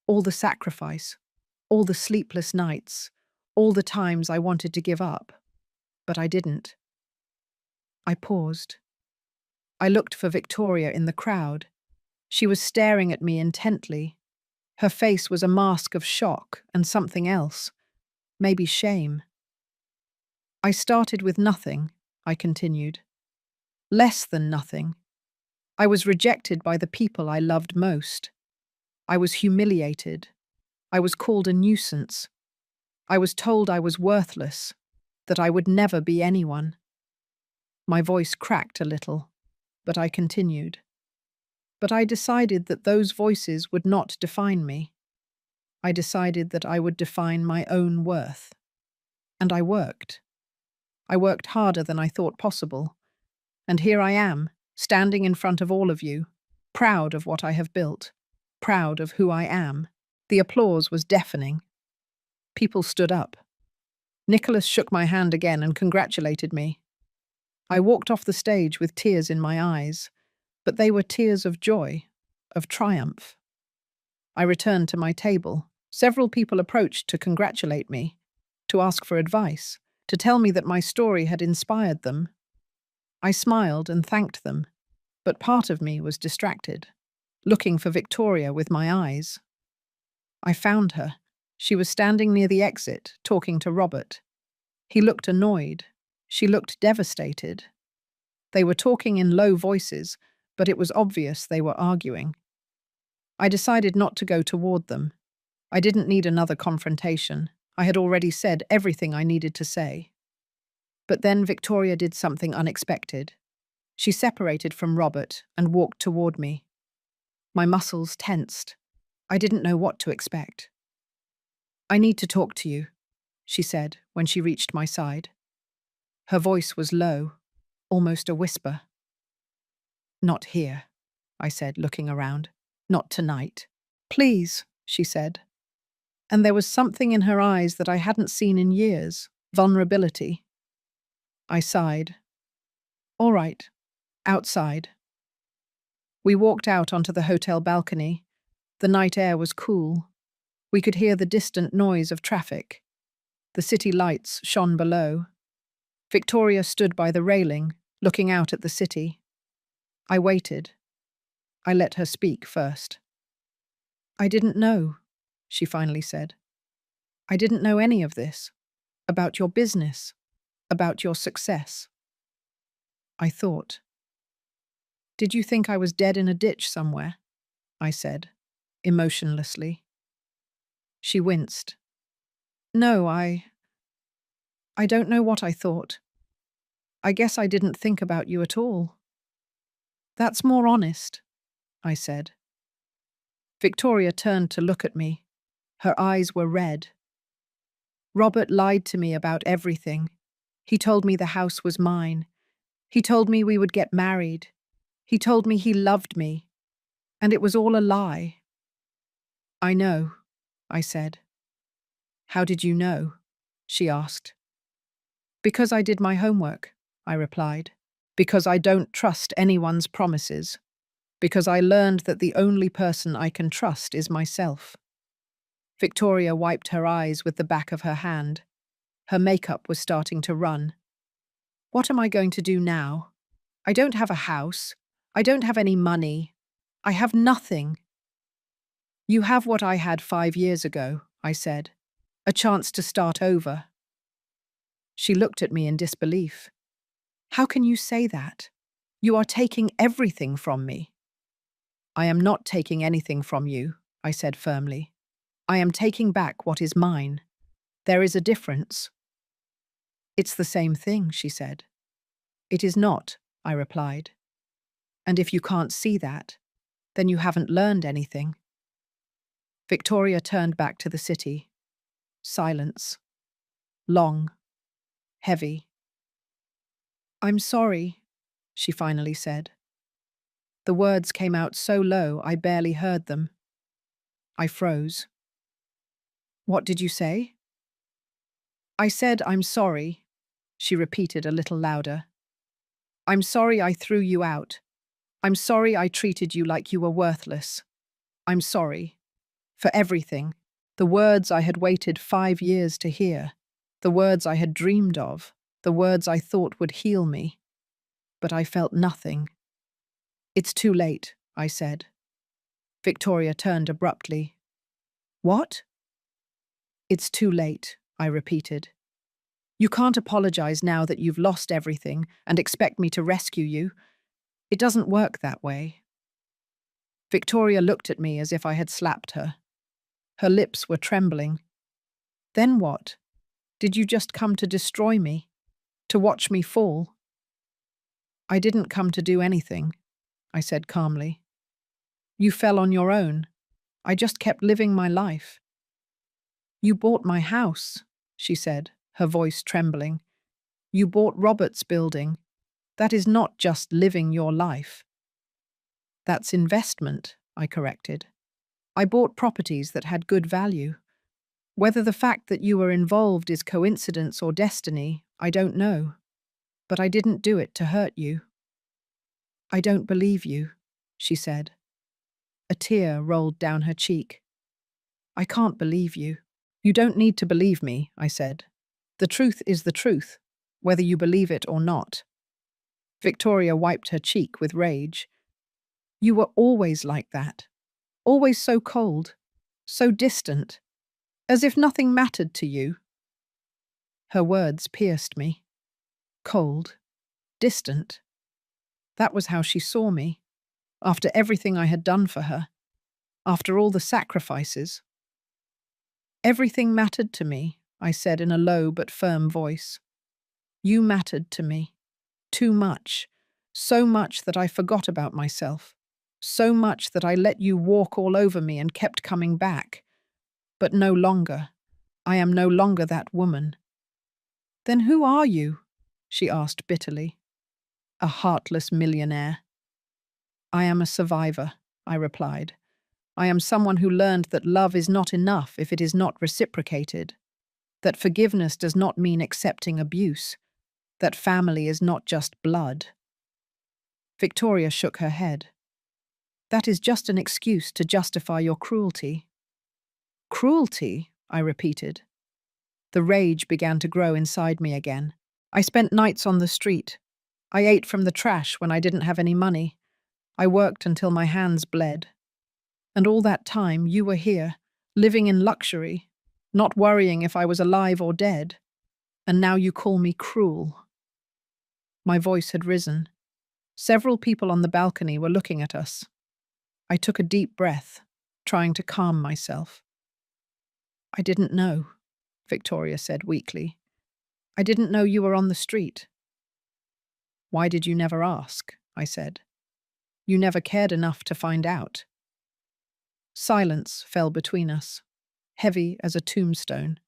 all the sacrifice, all the sleepless nights, all the times I wanted to give up, but I didn't." I paused. I looked for Victoria in the crowd. She was staring at me intently. Her face was a mask of shock and something else, maybe shame. "I started with nothing," I continued. "Less than nothing. I was rejected by the people I loved most. I was humiliated. I was called a nuisance. I was told I was worthless, that I would never be anyone." My voice cracked a little, but I continued. But I decided that those voices would not define me. I decided that I would define my own worth. And I worked. I worked harder than I thought possible. And here I am, standing in front of all of you, proud of what I have built, proud of who I am. The applause was deafening. People stood up. Nicholas shook my hand again and congratulated me. I walked off the stage with tears in my eyes, but they were tears of joy, of triumph. I returned to my table. Several people approached to congratulate me, to ask for advice, to tell me that my story had inspired them. I smiled and thanked them, but part of me was distracted, looking for Victoria with my eyes. I found her. She was standing near the exit, talking to Robert. He looked annoyed. She looked devastated. They were talking in low voices, but it was obvious they were arguing. I decided not to go toward them. I didn't need another confrontation. I had already said everything I needed to say. But then Victoria did something unexpected. She separated from Robert and walked toward me. My muscles tensed. I didn't know what to expect. I need to talk to you, she said when she reached my side. Her voice was low, almost a whisper. Not here, I said, looking around. Not tonight. Please, she said. And there was something in her eyes that I hadn't seen in years, vulnerability. I sighed. All right, outside. We walked out onto the hotel balcony. The night air was cool. We could hear the distant noise of traffic. The city lights shone below. Victoria stood by the railing, looking out at the city. I waited. I let her speak first. I didn't know, she finally said. I didn't know any of this. About your business. About your success. I thought. Did you think I was dead in a ditch somewhere? I said, emotionlessly. She winced. No, I don't know what I thought. I guess I didn't think about you at all. That's more honest, I said. Victoria turned to look at me. Her eyes were red. Robert lied to me about everything. He told me the house was mine. He told me we would get married. He told me he loved me. And it was all a lie. I know, I said. How did you know? She asked. Because I did my homework, I replied. Because I don't trust anyone's promises. Because I learned that the only person I can trust is myself. Victoria wiped her eyes with the back of her hand. Her makeup was starting to run. What am I going to do now? I don't have a house. I don't have any money. I have nothing. You have what I had 5 years ago, I said. A chance to start over. She looked at me in disbelief. How can you say that? You are taking everything from me. I am not taking anything from you, I said firmly. I am taking back what is mine. There is a difference. It's the same thing, she said. It is not, I replied. And if you can't see that, then you haven't learned anything. Victoria turned back to the city. Silence. Long. Heavy. I'm sorry, she finally said. The words came out so low I barely heard them. I froze. What did you say? I said I'm sorry, she repeated a little louder. I'm sorry I threw you out. I'm sorry I treated you like you were worthless. I'm sorry. For everything. The words I had waited 5 years to hear. The words I had dreamed of. The words I thought would heal me. But I felt nothing. It's too late, I said. Victoria turned abruptly. What? It's too late, I repeated. You can't apologize now that you've lost everything and expect me to rescue you. It doesn't work that way. Victoria looked at me as if I had slapped her. Her lips were trembling. Then what? Did you just come to destroy me? To watch me fall? I didn't come to do anything, I said calmly. You fell on your own. I just kept living my life. You bought my house, she said, her voice trembling. You bought Robert's building. That is not just living your life. That's investment, I corrected. I bought properties that had good value. Whether the fact that you were involved is coincidence or destiny, I don't know. But I didn't do it to hurt you. I don't believe you, she said. A tear rolled down her cheek. I can't believe you. You don't need to believe me, I said. The truth is the truth, whether you believe it or not. Victoria wiped her cheek with rage. You were always like that. Always so cold, so distant, as if nothing mattered to you. Her words pierced me. Cold, distant. That was how she saw me, after everything I had done for her, after all the sacrifices. Everything mattered to me, I said in a low but firm voice. You mattered to me. Too much. So much that I forgot about myself. So much that I let you walk all over me and kept coming back. But no longer. I am no longer that woman. Then who are you? She asked bitterly. A heartless millionaire. I am a survivor, I replied. I am someone who learned that love is not enough if it is not reciprocated, that forgiveness does not mean accepting abuse, that family is not just blood. Victoria shook her head. That is just an excuse to justify your cruelty. Cruelty, I repeated. The rage began to grow inside me again. I spent nights on the street. I ate from the trash when I didn't have any money. I worked until my hands bled. And all that time you were here, living in luxury, not worrying if I was alive or dead. And now you call me cruel. My voice had risen. Several people on the balcony were looking at us. I took a deep breath, trying to calm myself. I didn't know, Victoria said weakly. I didn't know you were on the street. Why did you never ask? I said. You never cared enough to find out. Silence fell between us, heavy as a tombstone.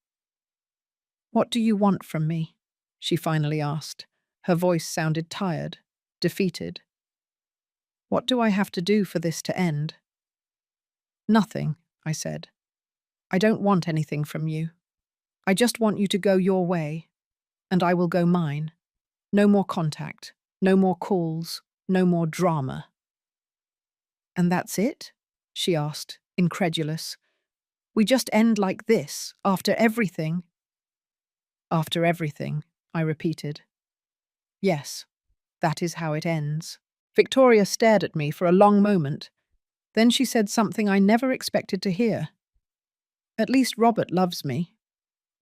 What do you want from me? She finally asked. Her voice sounded tired, defeated. What do I have to do for this to end? Nothing, I said. I don't want anything from you. I just want you to go your way, and I will go mine. No more contact, no more calls, no more drama. And that's it? She asked, incredulous. We just end like this, after everything? After everything, I repeated. Yes, that is how it ends. Victoria stared at me for a long moment. Then she said something I never expected to hear. At least Robert loves me.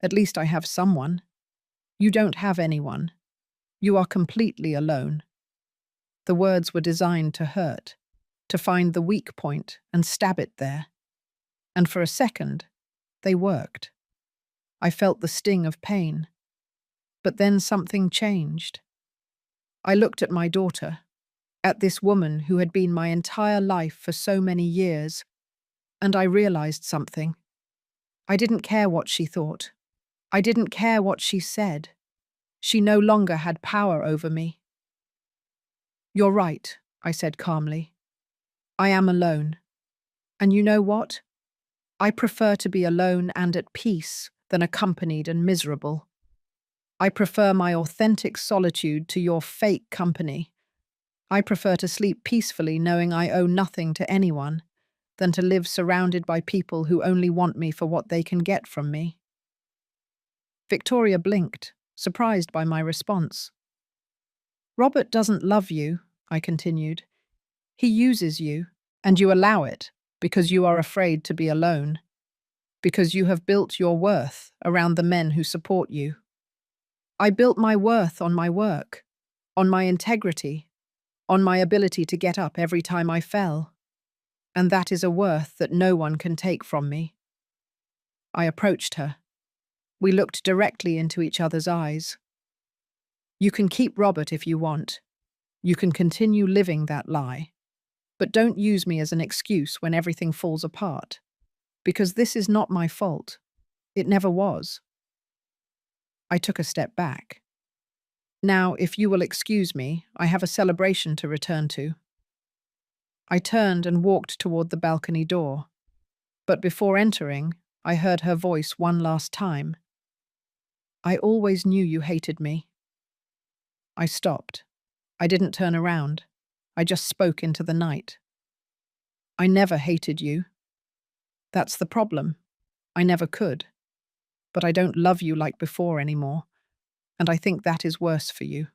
At least I have someone. You don't have anyone. You are completely alone. The words were designed to hurt, to find the weak point and stab it there. And for a second, they worked. I felt the sting of pain. But then something changed. I looked at my daughter, at this woman who had been my entire life for so many years, and I realized something. I didn't care what she thought. I didn't care what she said. She no longer had power over me. You're right, I said calmly. I am alone. And you know what? I prefer to be alone and at peace than accompanied and miserable. I prefer my authentic solitude to your fake company. I prefer to sleep peacefully knowing I owe nothing to anyone than to live surrounded by people who only want me for what they can get from me. Victoria blinked, surprised by my response. Robert doesn't love you, I continued. He uses you, and you allow it because you are afraid to be alone, because you have built your worth around the men who support you. I built my worth on my work, on my integrity, on my ability to get up every time I fell. And that is a worth that no one can take from me. I approached her. We looked directly into each other's eyes. You can keep Robert if you want. You can continue living that lie. But don't use me as an excuse when everything falls apart. Because this is not my fault. It never was. I took a step back. Now, if you will excuse me, I have a celebration to return to. I turned and walked toward the balcony door. But before entering, I heard her voice one last time. I always knew you hated me. I stopped. I didn't turn around. I just spoke into the night. I never hated you. That's the problem. I never could. But I don't love you like before anymore, and I think that is worse for you.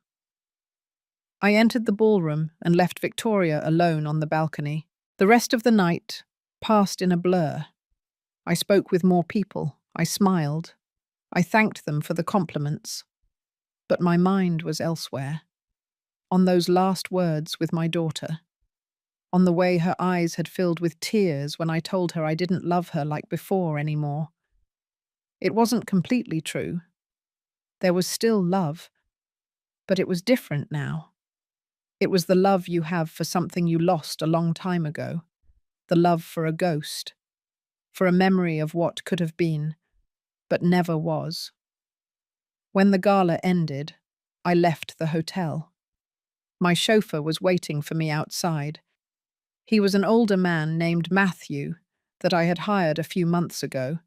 I entered the ballroom and left Victoria alone on the balcony. The rest of the night passed in a blur. I spoke with more people. I smiled. I thanked them for the compliments. But my mind was elsewhere. On those last words with my daughter. On the way her eyes had filled with tears when I told her I didn't love her like before anymore. It wasn't completely true. There was still love, but it was different now. It was the love you have for something you lost a long time ago, the love for a ghost, for a memory of what could have been, but never was. When the gala ended, I left the hotel. My chauffeur was waiting for me outside. He was an older man named Matthew that I had hired a few months ago.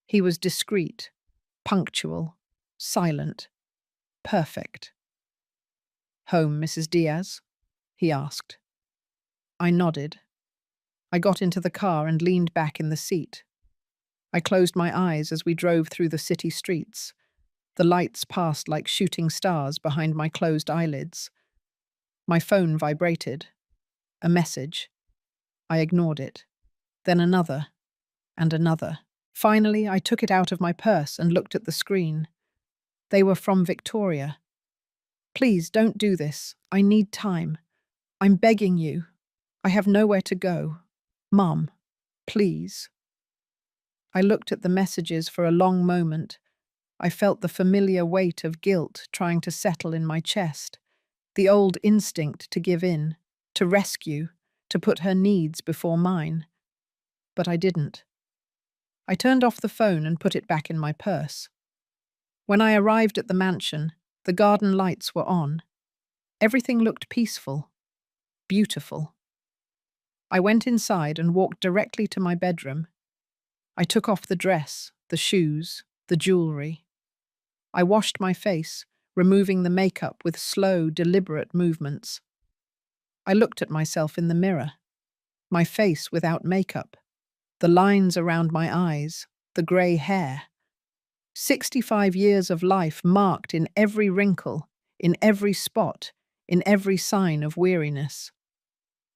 He was discreet, punctual, silent, perfect. "Home, Mrs. Diaz?" he asked. I nodded. I got into the car and leaned back in the seat. I closed my eyes as we drove through the city streets. The lights passed like shooting stars behind my closed eyelids. My phone vibrated. A message. I ignored it. Then another, and another. Finally, I took it out of my purse and looked at the screen. They were from Victoria. "Please, don't do this. I need time. I'm begging you. I have nowhere to go. Mum, please." I looked at the messages for a long moment. I felt the familiar weight of guilt trying to settle in my chest, the old instinct to give in, to rescue, to put her needs before mine. But I didn't. I turned off the phone and put it back in my purse. When I arrived at the mansion, the garden lights were on. Everything looked peaceful, beautiful. I went inside and walked directly to my bedroom. I took off the dress, the shoes, the jewelry. I washed my face, removing the makeup with slow, deliberate movements. I looked at myself in the mirror. My face without makeup, the lines around my eyes, the grey hair. 65 years of life marked in every wrinkle, in every spot, in every sign of weariness.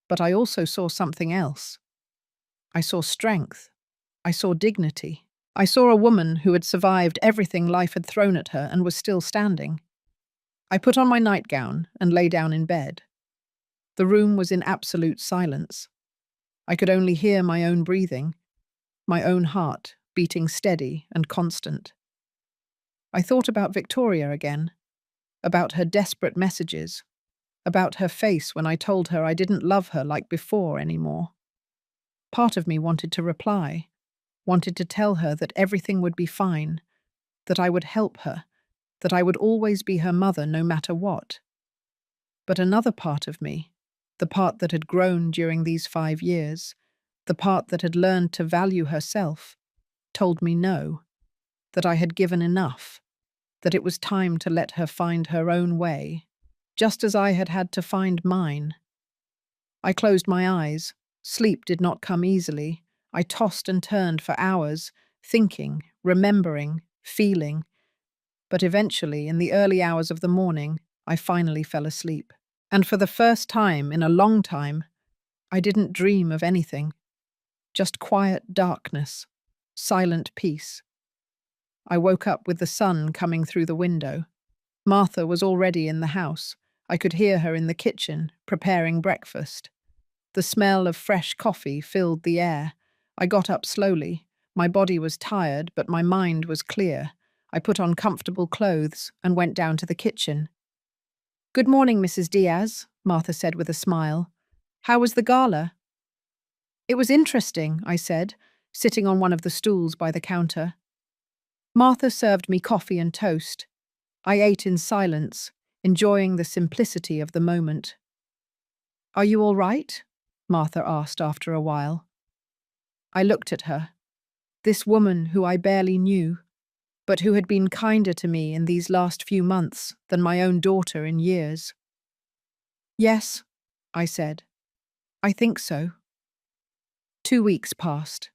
But I also saw something else. I saw strength. I saw dignity. I saw a woman who had survived everything life had thrown at her and was still standing. I put on my nightgown and lay down in bed. The room was in absolute silence. I could only hear my own breathing, my own heart beating steady and constant. I thought about Victoria again, about her desperate messages, about her face when I told her I didn't love her like before anymore. Part of me wanted to reply, wanted to tell her that everything would be fine, that I would help her, that I would always be her mother no matter what. But another part of me, the part that had grown during these 5 years, the part that had learned to value herself, told me no, that I had given enough, that it was time to let her find her own way, just as I had had to find mine. I closed my eyes. Sleep did not come easily. I tossed and turned for hours, thinking, remembering, feeling. But eventually, in the early hours of the morning, I finally fell asleep. And for the first time in a long time, I didn't dream of anything. Just quiet darkness, silent peace. I woke up with the sun coming through the window. Martha was already in the house. I could hear her in the kitchen, preparing breakfast. The smell of fresh coffee filled the air. I got up slowly. My body was tired, but my mind was clear. I put on comfortable clothes and went down to the kitchen. "Good morning, Mrs. Diaz," Martha said with a smile. "How was the gala?" "It was interesting," I said, sitting on one of the stools by the counter. Martha served me coffee and toast. I ate in silence, enjoying the simplicity of the moment. "Are you all right?" Martha asked after a while. I looked at her. This woman who I barely knew, but who had been kinder to me in these last few months than my own daughter in years. "Yes," I said. "I think so." 2 weeks passed.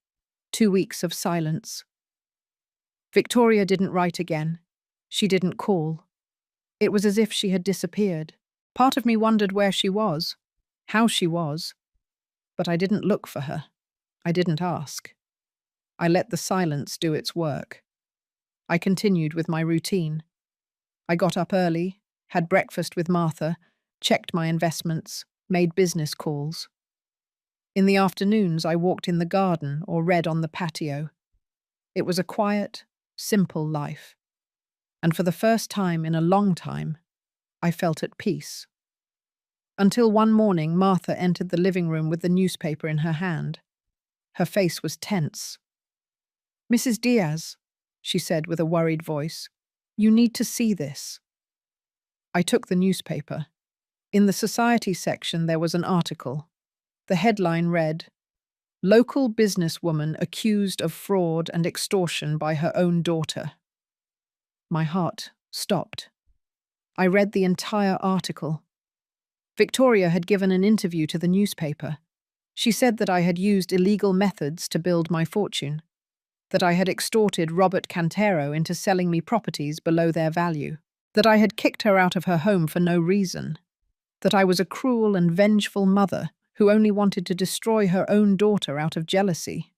2 weeks of silence. Victoria didn't write again. She didn't call. It was as if she had disappeared. Part of me wondered where she was, how she was. But I didn't look for her. I didn't ask. I let the silence do its work. I continued with my routine. I got up early, had breakfast with Martha, checked my investments, made business calls. In the afternoons, I walked in the garden or read on the patio. It was a quiet, simple life. And for the first time in a long time, I felt at peace. Until one morning, Martha entered the living room with the newspaper in her hand. Her face was tense. "Mrs. Diaz," she said with a worried voice, "you need to see this." I took the newspaper. In the society section, there was an article. The headline read, "Local businesswoman accused of fraud and extortion by her own daughter." My heart stopped. I read the entire article. Victoria had given an interview to the newspaper. She said that I had used illegal methods to build my fortune, that I had extorted Robert Cantero into selling me properties below their value, that I had kicked her out of her home for no reason, that I was a cruel and vengeful mother who only wanted to destroy her own daughter out of jealousy.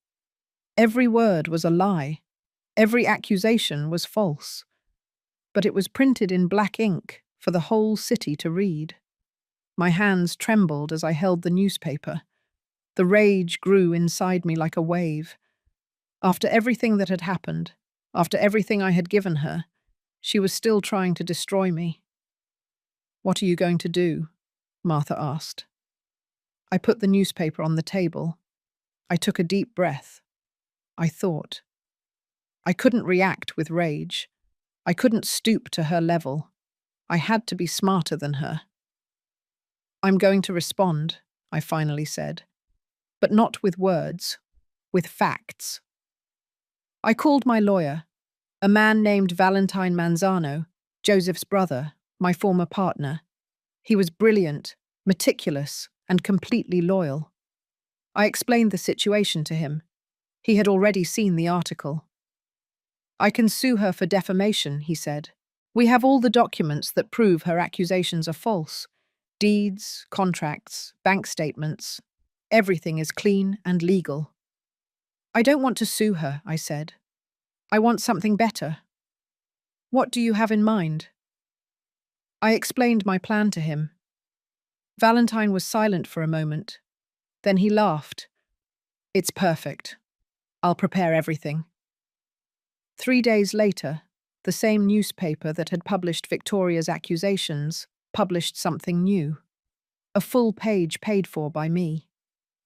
Every word was a lie. Every accusation was false. But it was printed in black ink for the whole city to read. My hands trembled as I held the newspaper. The rage grew inside me like a wave. After everything that had happened, after everything I had given her, she was still trying to destroy me. "What are you going to do?" Martha asked. I put the newspaper on the table. I took a deep breath. I thought. I couldn't react with rage. I couldn't stoop to her level. I had to be smarter than her. "I'm going to respond," I finally said, "but not with words, with facts." I called my lawyer, a man named Valentine Manzano, Joseph's brother, my former partner. He was brilliant, meticulous, and completely loyal. I explained the situation to him. He had already seen the article. "I can sue her for defamation," he said. "We have all the documents that prove her accusations are false. Deeds, contracts, bank statements. Everything is clean and legal." "I don't want to sue her," I said. "I want something better." "What do you have in mind?" I explained my plan to him. Valentine was silent for a moment. Then he laughed. "It's perfect. I'll prepare everything." 3 days later, the same newspaper that had published Victoria's accusations published something new. A full page paid for by me.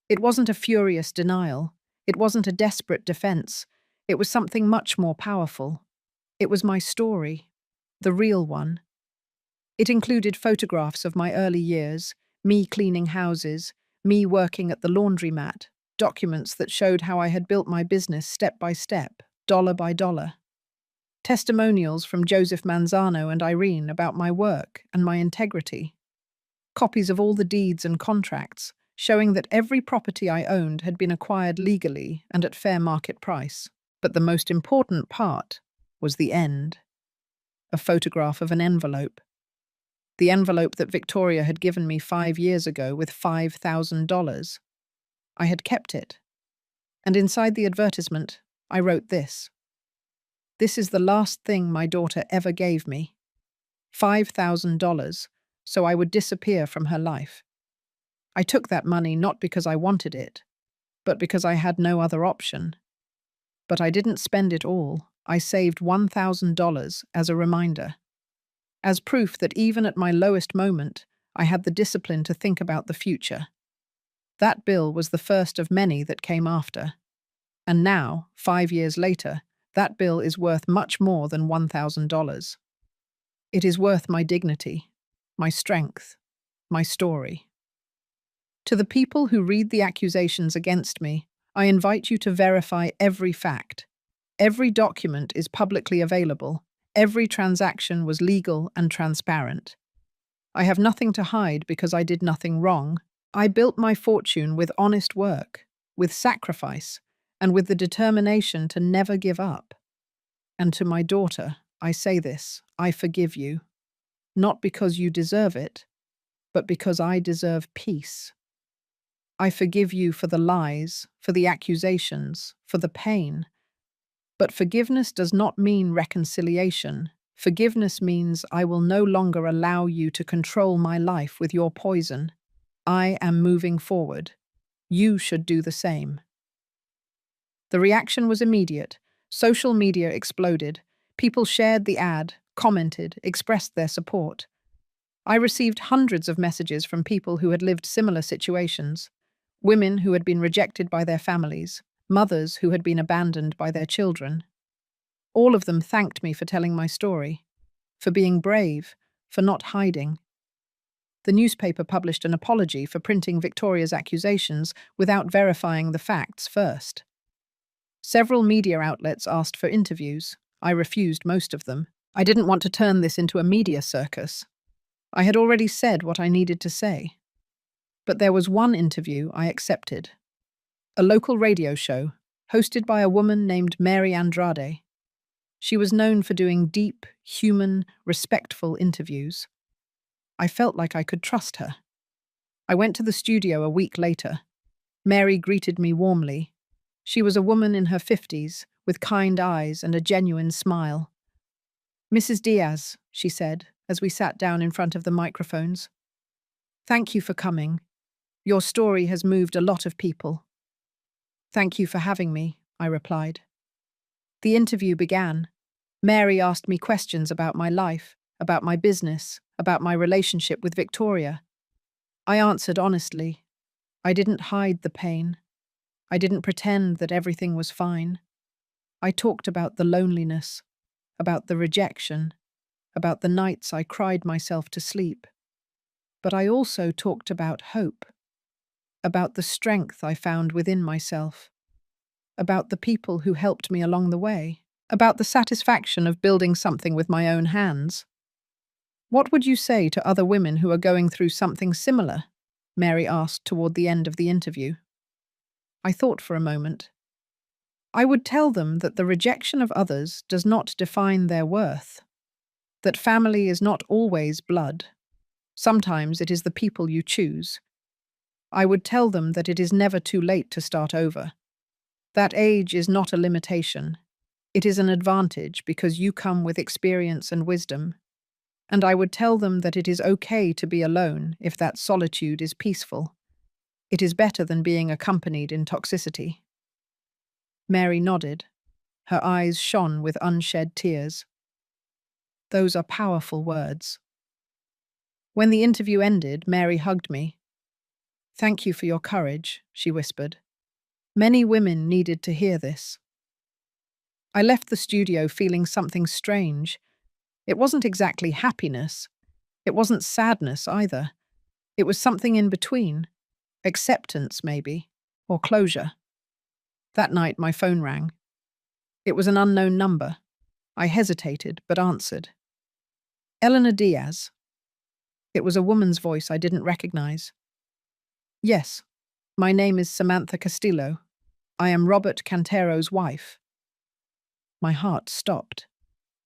It wasn't a furious denial. It wasn't a desperate defense. It was something much more powerful. It was my story, the real one. It included photographs of my early years, me cleaning houses, me working at the laundromat, documents that showed how I had built my business step by step, dollar by dollar. Testimonials from Joseph Manzano and Irene about my work and my integrity. Copies of all the deeds and contracts, showing that every property I owned had been acquired legally and at fair market price. But the most important part was the end. A photograph of an envelope. The envelope that Victoria had given me 5 years ago with $5,000. I had kept it. And inside the advertisement, I wrote this. "This is the last thing my daughter ever gave me. $5,000, so I would disappear from her life." I took that money not because I wanted it, but because I had no other option. But I didn't spend it all. I saved $1,000 as a reminder. As proof that even at my lowest moment, I had the discipline to think about the future. That bill was the first of many that came after. And now, 5 years later, that bill is worth much more than $1,000. It is worth my dignity, my strength, my story. To the people who read the accusations against me, I invite you to verify every fact. Every document is publicly available. Every transaction was legal and transparent. I have nothing to hide because I did nothing wrong. I built my fortune with honest work, with sacrifice, and with the determination to never give up. And to my daughter, I say this, I forgive you. Not because you deserve it, but because I deserve peace. I forgive you for the lies, for the accusations, for the pain. But forgiveness does not mean reconciliation. Forgiveness means I will no longer allow you to control my life with your poison. I am moving forward. You should do the same. The reaction was immediate. Social media exploded. People shared the ad, commented, expressed their support. I received hundreds of messages from people who had lived similar situations, women who had been rejected by their families, mothers who had been abandoned by their children. All of them thanked me for telling my story, for being brave, for not hiding. The newspaper published an apology for printing Victoria's accusations without verifying the facts first. Several media outlets asked for interviews. I refused most of them. I didn't want to turn this into a media circus. I had already said what I needed to say. But there was one interview I accepted. A local radio show, hosted by a woman named Mary Andrade. She was known for doing deep, human, respectful interviews. I felt like I could trust her. I went to the studio a week later. Mary greeted me warmly. She was a woman in her 50s, with kind eyes and a genuine smile. "Mrs. Diaz," she said, as we sat down in front of the microphones. "Thank you for coming. Your story has moved a lot of people." "Thank you for having me," I replied. The interview began. Mary asked me questions about my life, about my business, about my relationship with Victoria. I answered honestly. I didn't hide the pain. I didn't pretend that everything was fine. I talked about the loneliness, about the rejection, about the nights I cried myself to sleep. But I also talked about hope, about the strength I found within myself, about the people who helped me along the way, about the satisfaction of building something with my own hands. "What would you say to other women who are going through something similar?" Mary asked toward the end of the interview. I thought for a moment. I would tell them that the rejection of others does not define their worth, that family is not always blood. Sometimes it is the people you choose. I would tell them that it is never too late to start over. That age is not a limitation. It is an advantage because you come with experience and wisdom. And I would tell them that it is okay to be alone if that solitude is peaceful. It is better than being accompanied in toxicity. Mary nodded. Her eyes shone with unshed tears. Those are powerful words. When the interview ended, Mary hugged me. "Thank you for your courage," she whispered. "Many women needed to hear this." I left the studio feeling something strange. It wasn't exactly happiness. It wasn't sadness either. It was something in between. Acceptance, maybe, or closure. That night, my phone rang. It was an unknown number. I hesitated, but answered. "Eleanor Diaz." It was a woman's voice I didn't recognize. "Yes, my name is Samantha Castillo. I am Robert Cantero's wife." My heart stopped.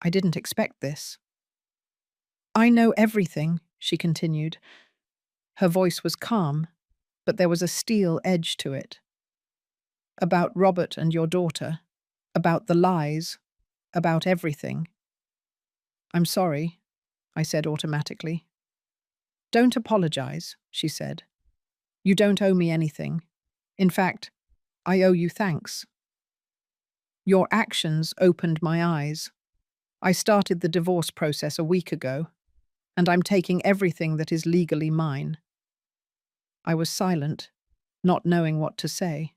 I didn't expect this. "I know everything," she continued. Her voice was calm, but there was a steel edge to it. "About Robert and your daughter, about the lies, about everything." "I'm sorry," I said automatically. "Don't apologize," she said. "You don't owe me anything. In fact, I owe you thanks. Your actions opened my eyes. I started the divorce process a week ago, and I'm taking everything that is legally mine." I was silent, not knowing what to say.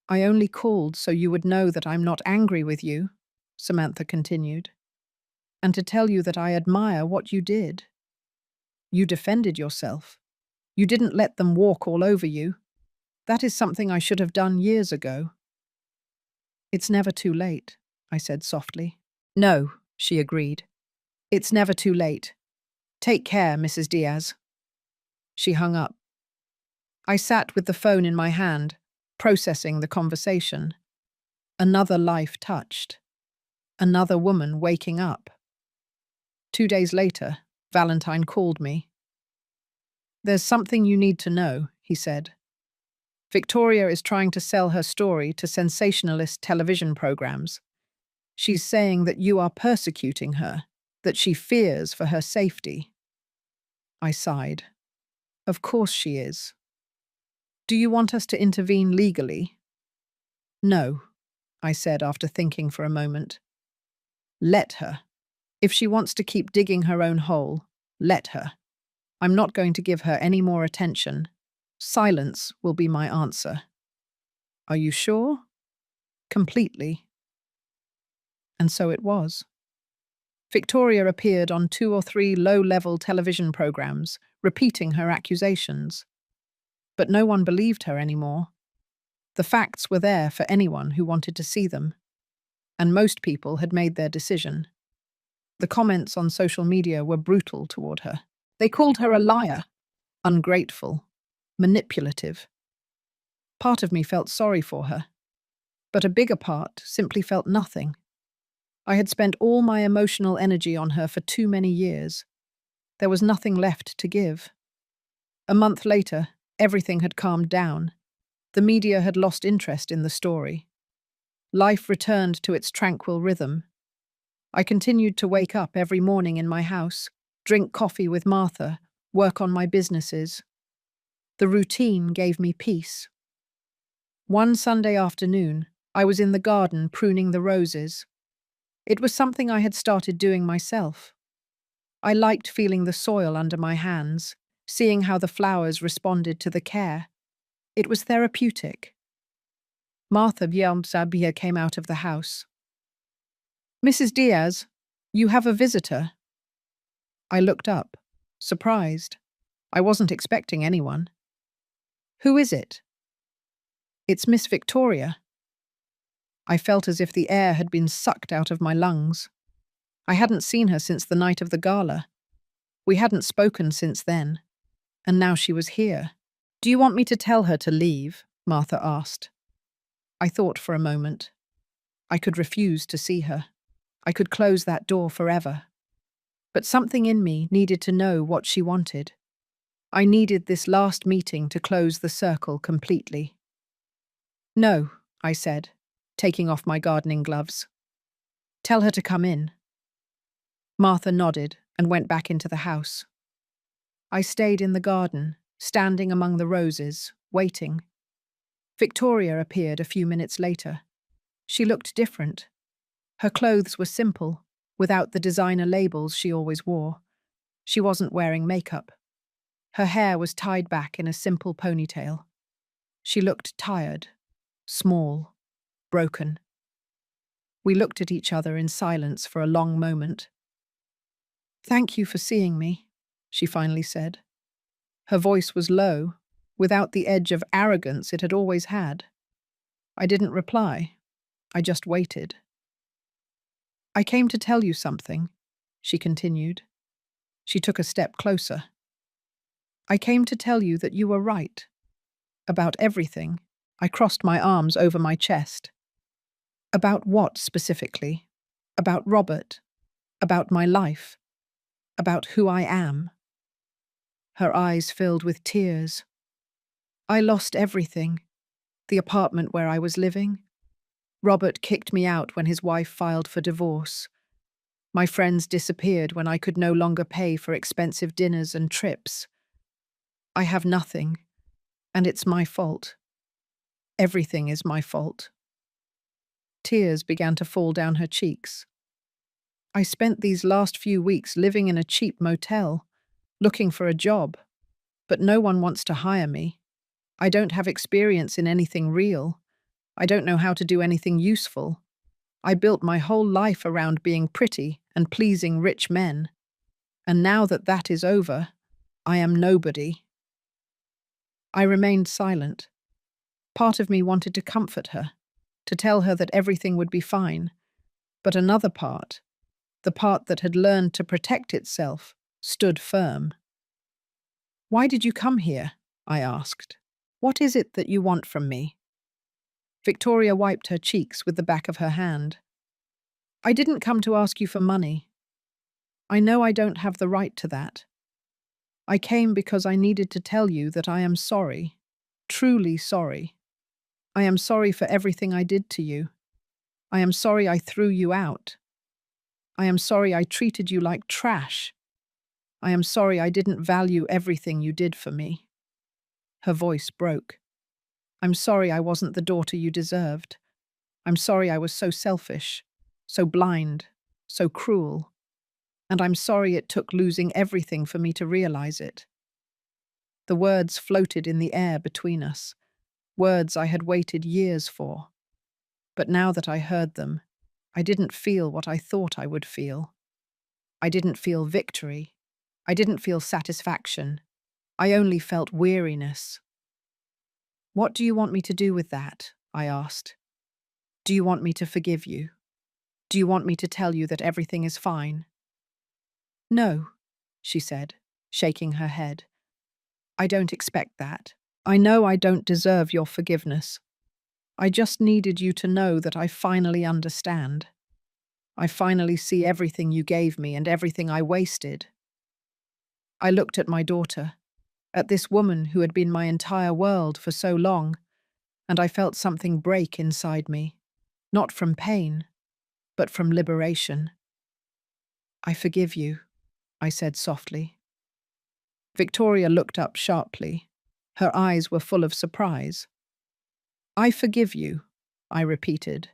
"I only called so you would know that I'm not angry with you," Samantha continued, "and to tell you that I admire what you did. You defended yourself. You didn't let them walk all over you. That is something I should have done years ago." "It's never too late," I said softly. "No," she agreed. "It's never too late. Take care, Mrs. Diaz." She hung up. I sat with the phone in my hand, processing the conversation. Another life touched. Another woman waking up. 2 days later, Valentine called me. "There's something you need to know," he said. "Victoria is trying to sell her story to sensationalist television programs. She's saying that you are persecuting her, that she fears for her safety." I sighed. "Of course she is. Do you want us to intervene legally?" "No," I said after thinking for a moment. "Let her. If she wants to keep digging her own hole, Let her. I'm not going to give her any more attention. Silence will be my answer. Are you sure? Completely. And so it was. Victoria appeared on 2 or 3 low-level television programs, repeating her accusations. But no one believed her anymore. The facts were there for anyone who wanted to see them. And most people had made their decision. The comments on social media were brutal toward her. They called her a liar, ungrateful, manipulative. Part of me felt sorry for her, but a bigger part simply felt nothing. I had spent all my emotional energy on her for too many years. There was nothing left to give. A month later, everything had calmed down. The media had lost interest in the story. Life returned to its tranquil rhythm. I continued to wake up every morning in my house, drink coffee with Martha, work on my businesses. The routine gave me peace. One Sunday afternoon, I was in the garden pruning the roses. It was something I had started doing myself. I liked feeling the soil under my hands, seeing how the flowers responded to the care. It was therapeutic. Martha Bielmzabia came out of the house. "Mrs. Diaz, you have a visitor." I looked up, surprised. I wasn't expecting anyone. "Who is it?" "It's Miss Victoria." I felt as if the air had been sucked out of my lungs. I hadn't seen her since the night of the gala. We hadn't spoken since then. And now she was here. "Do you want me to tell her to leave?" Martha asked. I thought for a moment. I could refuse to see her. I could close that door forever. But something in me needed to know what she wanted. I needed this last meeting to close the circle completely. "No," I said, taking off my gardening gloves. "Tell her to come in." Martha nodded and went back into the house. I stayed in the garden, standing among the roses, waiting. Victoria appeared a few minutes later. She looked different. Her clothes were simple, without the designer labels she always wore. She wasn't wearing makeup. Her hair was tied back in a simple ponytail. She looked tired, small, broken. We looked at each other in silence for a long moment. "Thank you for seeing me," she finally said. Her voice was low, without the edge of arrogance it had always had. I didn't reply. I just waited. "I came to tell you something," she continued. She took a step closer. "I came to tell you that you were right. About everything." I crossed my arms over my chest. "About what specifically? About Robert? About my life? About who I am?" Her eyes filled with tears. "I lost everything. The apartment where I was living. Robert kicked me out when his wife filed for divorce. My friends disappeared when I could no longer pay for expensive dinners and trips. I have nothing, and it's my fault. Everything is my fault." Tears began to fall down her cheeks. "I spent these last few weeks living in a cheap motel, looking for a job, but no one wants to hire me. I don't have experience in anything real. I don't know how to do anything useful. I built my whole life around being pretty and pleasing rich men. And now that that is over, I am nobody." I remained silent. Part of me wanted to comfort her, to tell her that everything would be fine. But another part, the part that had learned to protect itself, stood firm. "Why did you come here?" I asked. "What is it that you want from me?" Victoria wiped her cheeks with the back of her hand. "I didn't come to ask you for money. I know I don't have the right to that. I came because I needed to tell you that I am sorry, truly sorry. I am sorry for everything I did to you. I am sorry I threw you out. I am sorry I treated you like trash. I am sorry I didn't value everything you did for me." Her voice broke. "I'm sorry I wasn't the daughter you deserved. I'm sorry I was so selfish, so blind, so cruel. and I'm sorry it took losing everything for me to realize it. The words floated in the air between us, words I had waited years for. But now that I heard them, I didn't feel what I thought I would feel. I didn't feel victory. I didn't feel satisfaction. I only felt weariness. "What do you want me to do with that?" I asked. "Do you want me to forgive you? Do you want me to tell you that everything is fine?" "No," she said, shaking her head. "I don't expect that. I know I don't deserve your forgiveness. I just needed you to know that I finally understand. I finally see everything you gave me and everything I wasted." I looked at my daughter, at this woman who had been my entire world for so long, and I felt something break inside me, not from pain, but from liberation. "I forgive you," I said softly. Victoria looked up sharply. Her eyes were full of surprise. "I forgive you," I repeated,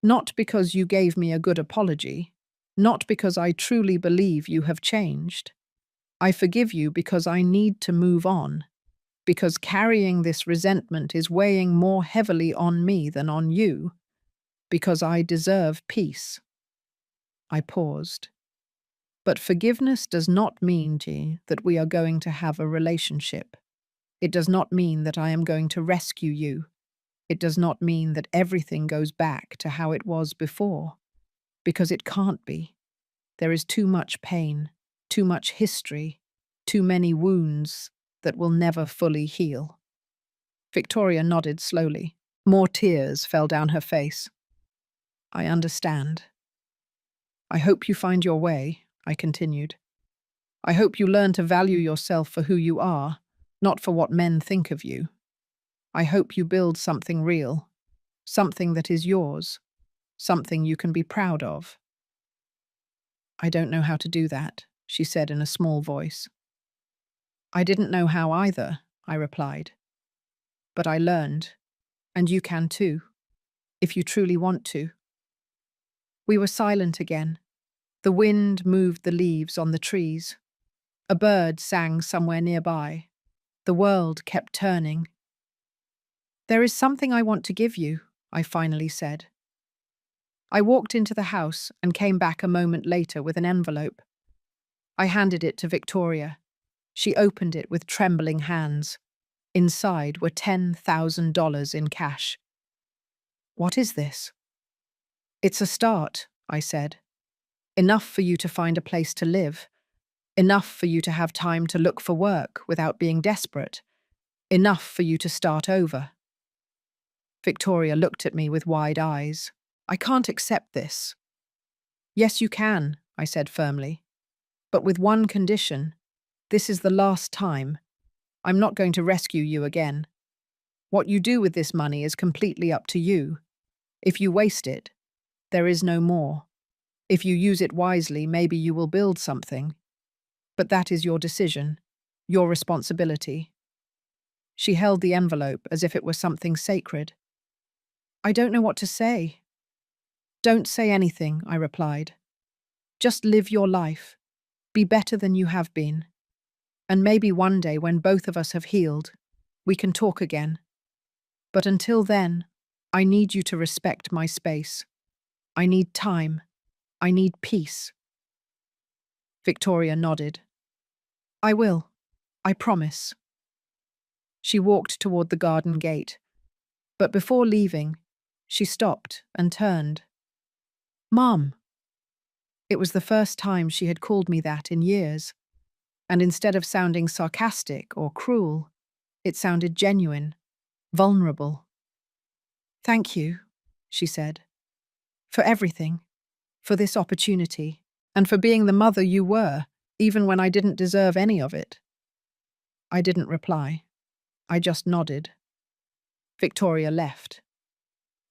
"not because you gave me a good apology, not because I truly believe you have changed. I forgive you because I need to move on, because carrying this resentment is weighing more heavily on me than on you, because I deserve peace." I paused. But forgiveness does not mean, G, that we are going to have a relationship. It does not mean that I am going to rescue you. It does not mean that everything goes back to how it was before, because it can't be. There is too much pain, too much history, too many wounds that will never fully heal. Victoria nodded slowly. More tears fell down her face. "I understand. I hope you find your way," I continued. "I hope you learn to value yourself for who you are, not for what men think of you. I hope you build something real, something that is yours, something you can be proud of." "I don't know how to do that," she said in a small voice. "I didn't know how either," I replied. "But I learned, and you can too, if you truly want to." We were silent again. The wind moved the leaves on the trees. A bird sang somewhere nearby. The world kept turning. "There is something I want to give you," I finally said. I walked into the house and came back a moment later with an envelope. I handed it to Victoria. She opened it with trembling hands. Inside were $10,000 in cash. "What is this?" "It's a start," I said. "Enough for you to find a place to live. Enough for you to have time to look for work without being desperate. Enough for you to start over." Victoria looked at me with wide eyes. "I can't accept this." "Yes, you can," I said firmly. "But with one condition. This is the last time. I'm not going to rescue you again. What you do with this money is completely up to you. If you waste it, there is no more. If you use it wisely, maybe you will build something. But that is your decision, your responsibility." She held the envelope as if it were something sacred. "I don't know what to say." "Don't say anything," I replied. "Just live your life. Be better than you have been. And maybe one day when both of us have healed, we can talk again. But until then, I need you to respect my space. I need time. I need peace." Victoria nodded. "I will. I promise." She walked toward the garden gate. But before leaving, she stopped and turned. "Mom." It was the first time she had called me that in years, and instead of sounding sarcastic or cruel, it sounded genuine, vulnerable. "Thank you," she said, "for everything, for this opportunity, and for being the mother you were, even when I didn't deserve any of it." I didn't reply. I just nodded. Victoria left.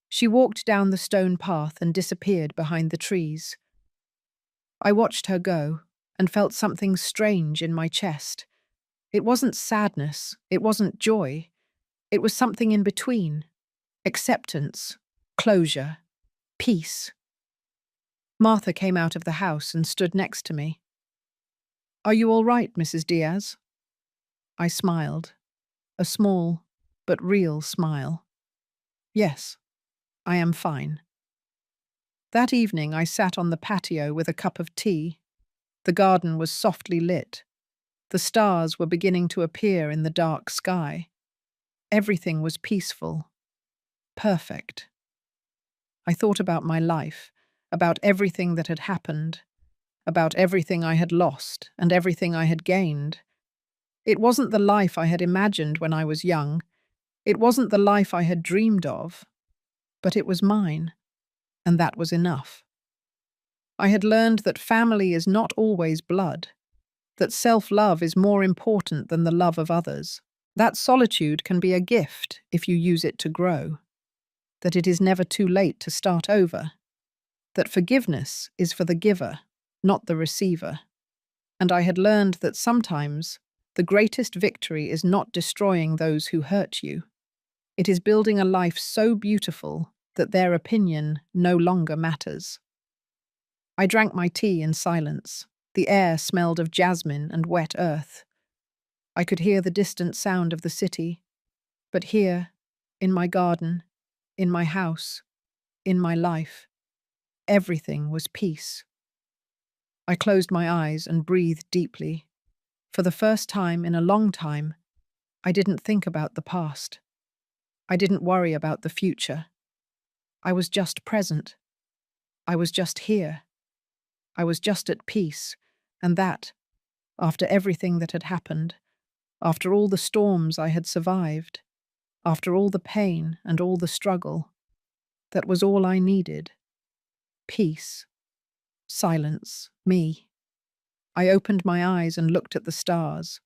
She walked down the stone path and disappeared behind the trees. I watched her go and felt something strange in my chest. It wasn't sadness, it wasn't joy. It was something in between. Acceptance, closure, peace. Martha came out of the house and stood next to me. Are you all right, Mrs. Diaz? I smiled, a small but real smile. Yes, I am fine. That evening I sat on the patio with a cup of tea. The garden was softly lit. The stars were beginning to appear in the dark sky. Everything was peaceful, perfect. I thought about my life, about everything that had happened, about everything I had lost and everything I had gained. It wasn't the life I had imagined when I was young. It wasn't the life I had dreamed of, but it was mine, and that was enough. I had learned that family is not always blood, that self-love is more important than the love of others, that solitude can be a gift if you use it to grow, that it is never too late to start over, that forgiveness is for the giver, not the receiver. And I had learned that sometimes the greatest victory is not destroying those who hurt you. It is building a life so beautiful that their opinion no longer matters. I drank my tea in silence. The air smelled of jasmine and wet earth. I could hear the distant sound of the city, but here, in my garden, in my house, in my life, everything was peace. I closed my eyes and breathed deeply. For the first time in a long time, I didn't think about the past. I didn't worry about the future. I was just present. I was just here. I was just at peace, and that, after everything that had happened, after all the storms I had survived, after all the pain and all the struggle, that was all I needed. Peace. Silence. Me. I opened my eyes and looked at the stars.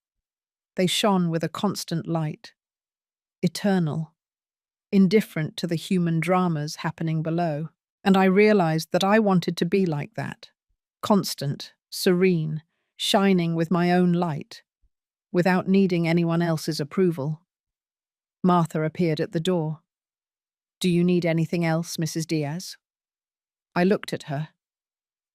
They shone with a constant light, eternal, indifferent to the human dramas happening below. And I realized that I wanted to be like that, constant, serene, shining with my own light, without needing anyone else's approval. Martha appeared at the door. "Do you need anything else, Mrs. Diaz?" I looked at her.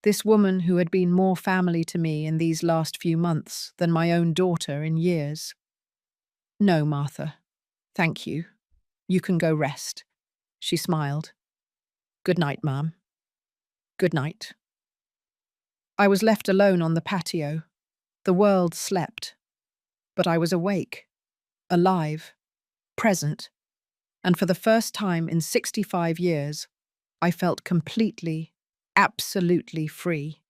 This woman who had been more family to me in these last few months than my own daughter in years. "No, Martha. Thank you. You can go rest." She smiled. "Good night, ma'am." "Good night." I was left alone on the patio. The world slept. But I was awake, alive, present, and for the first time in 65 years, I felt completely, absolutely free.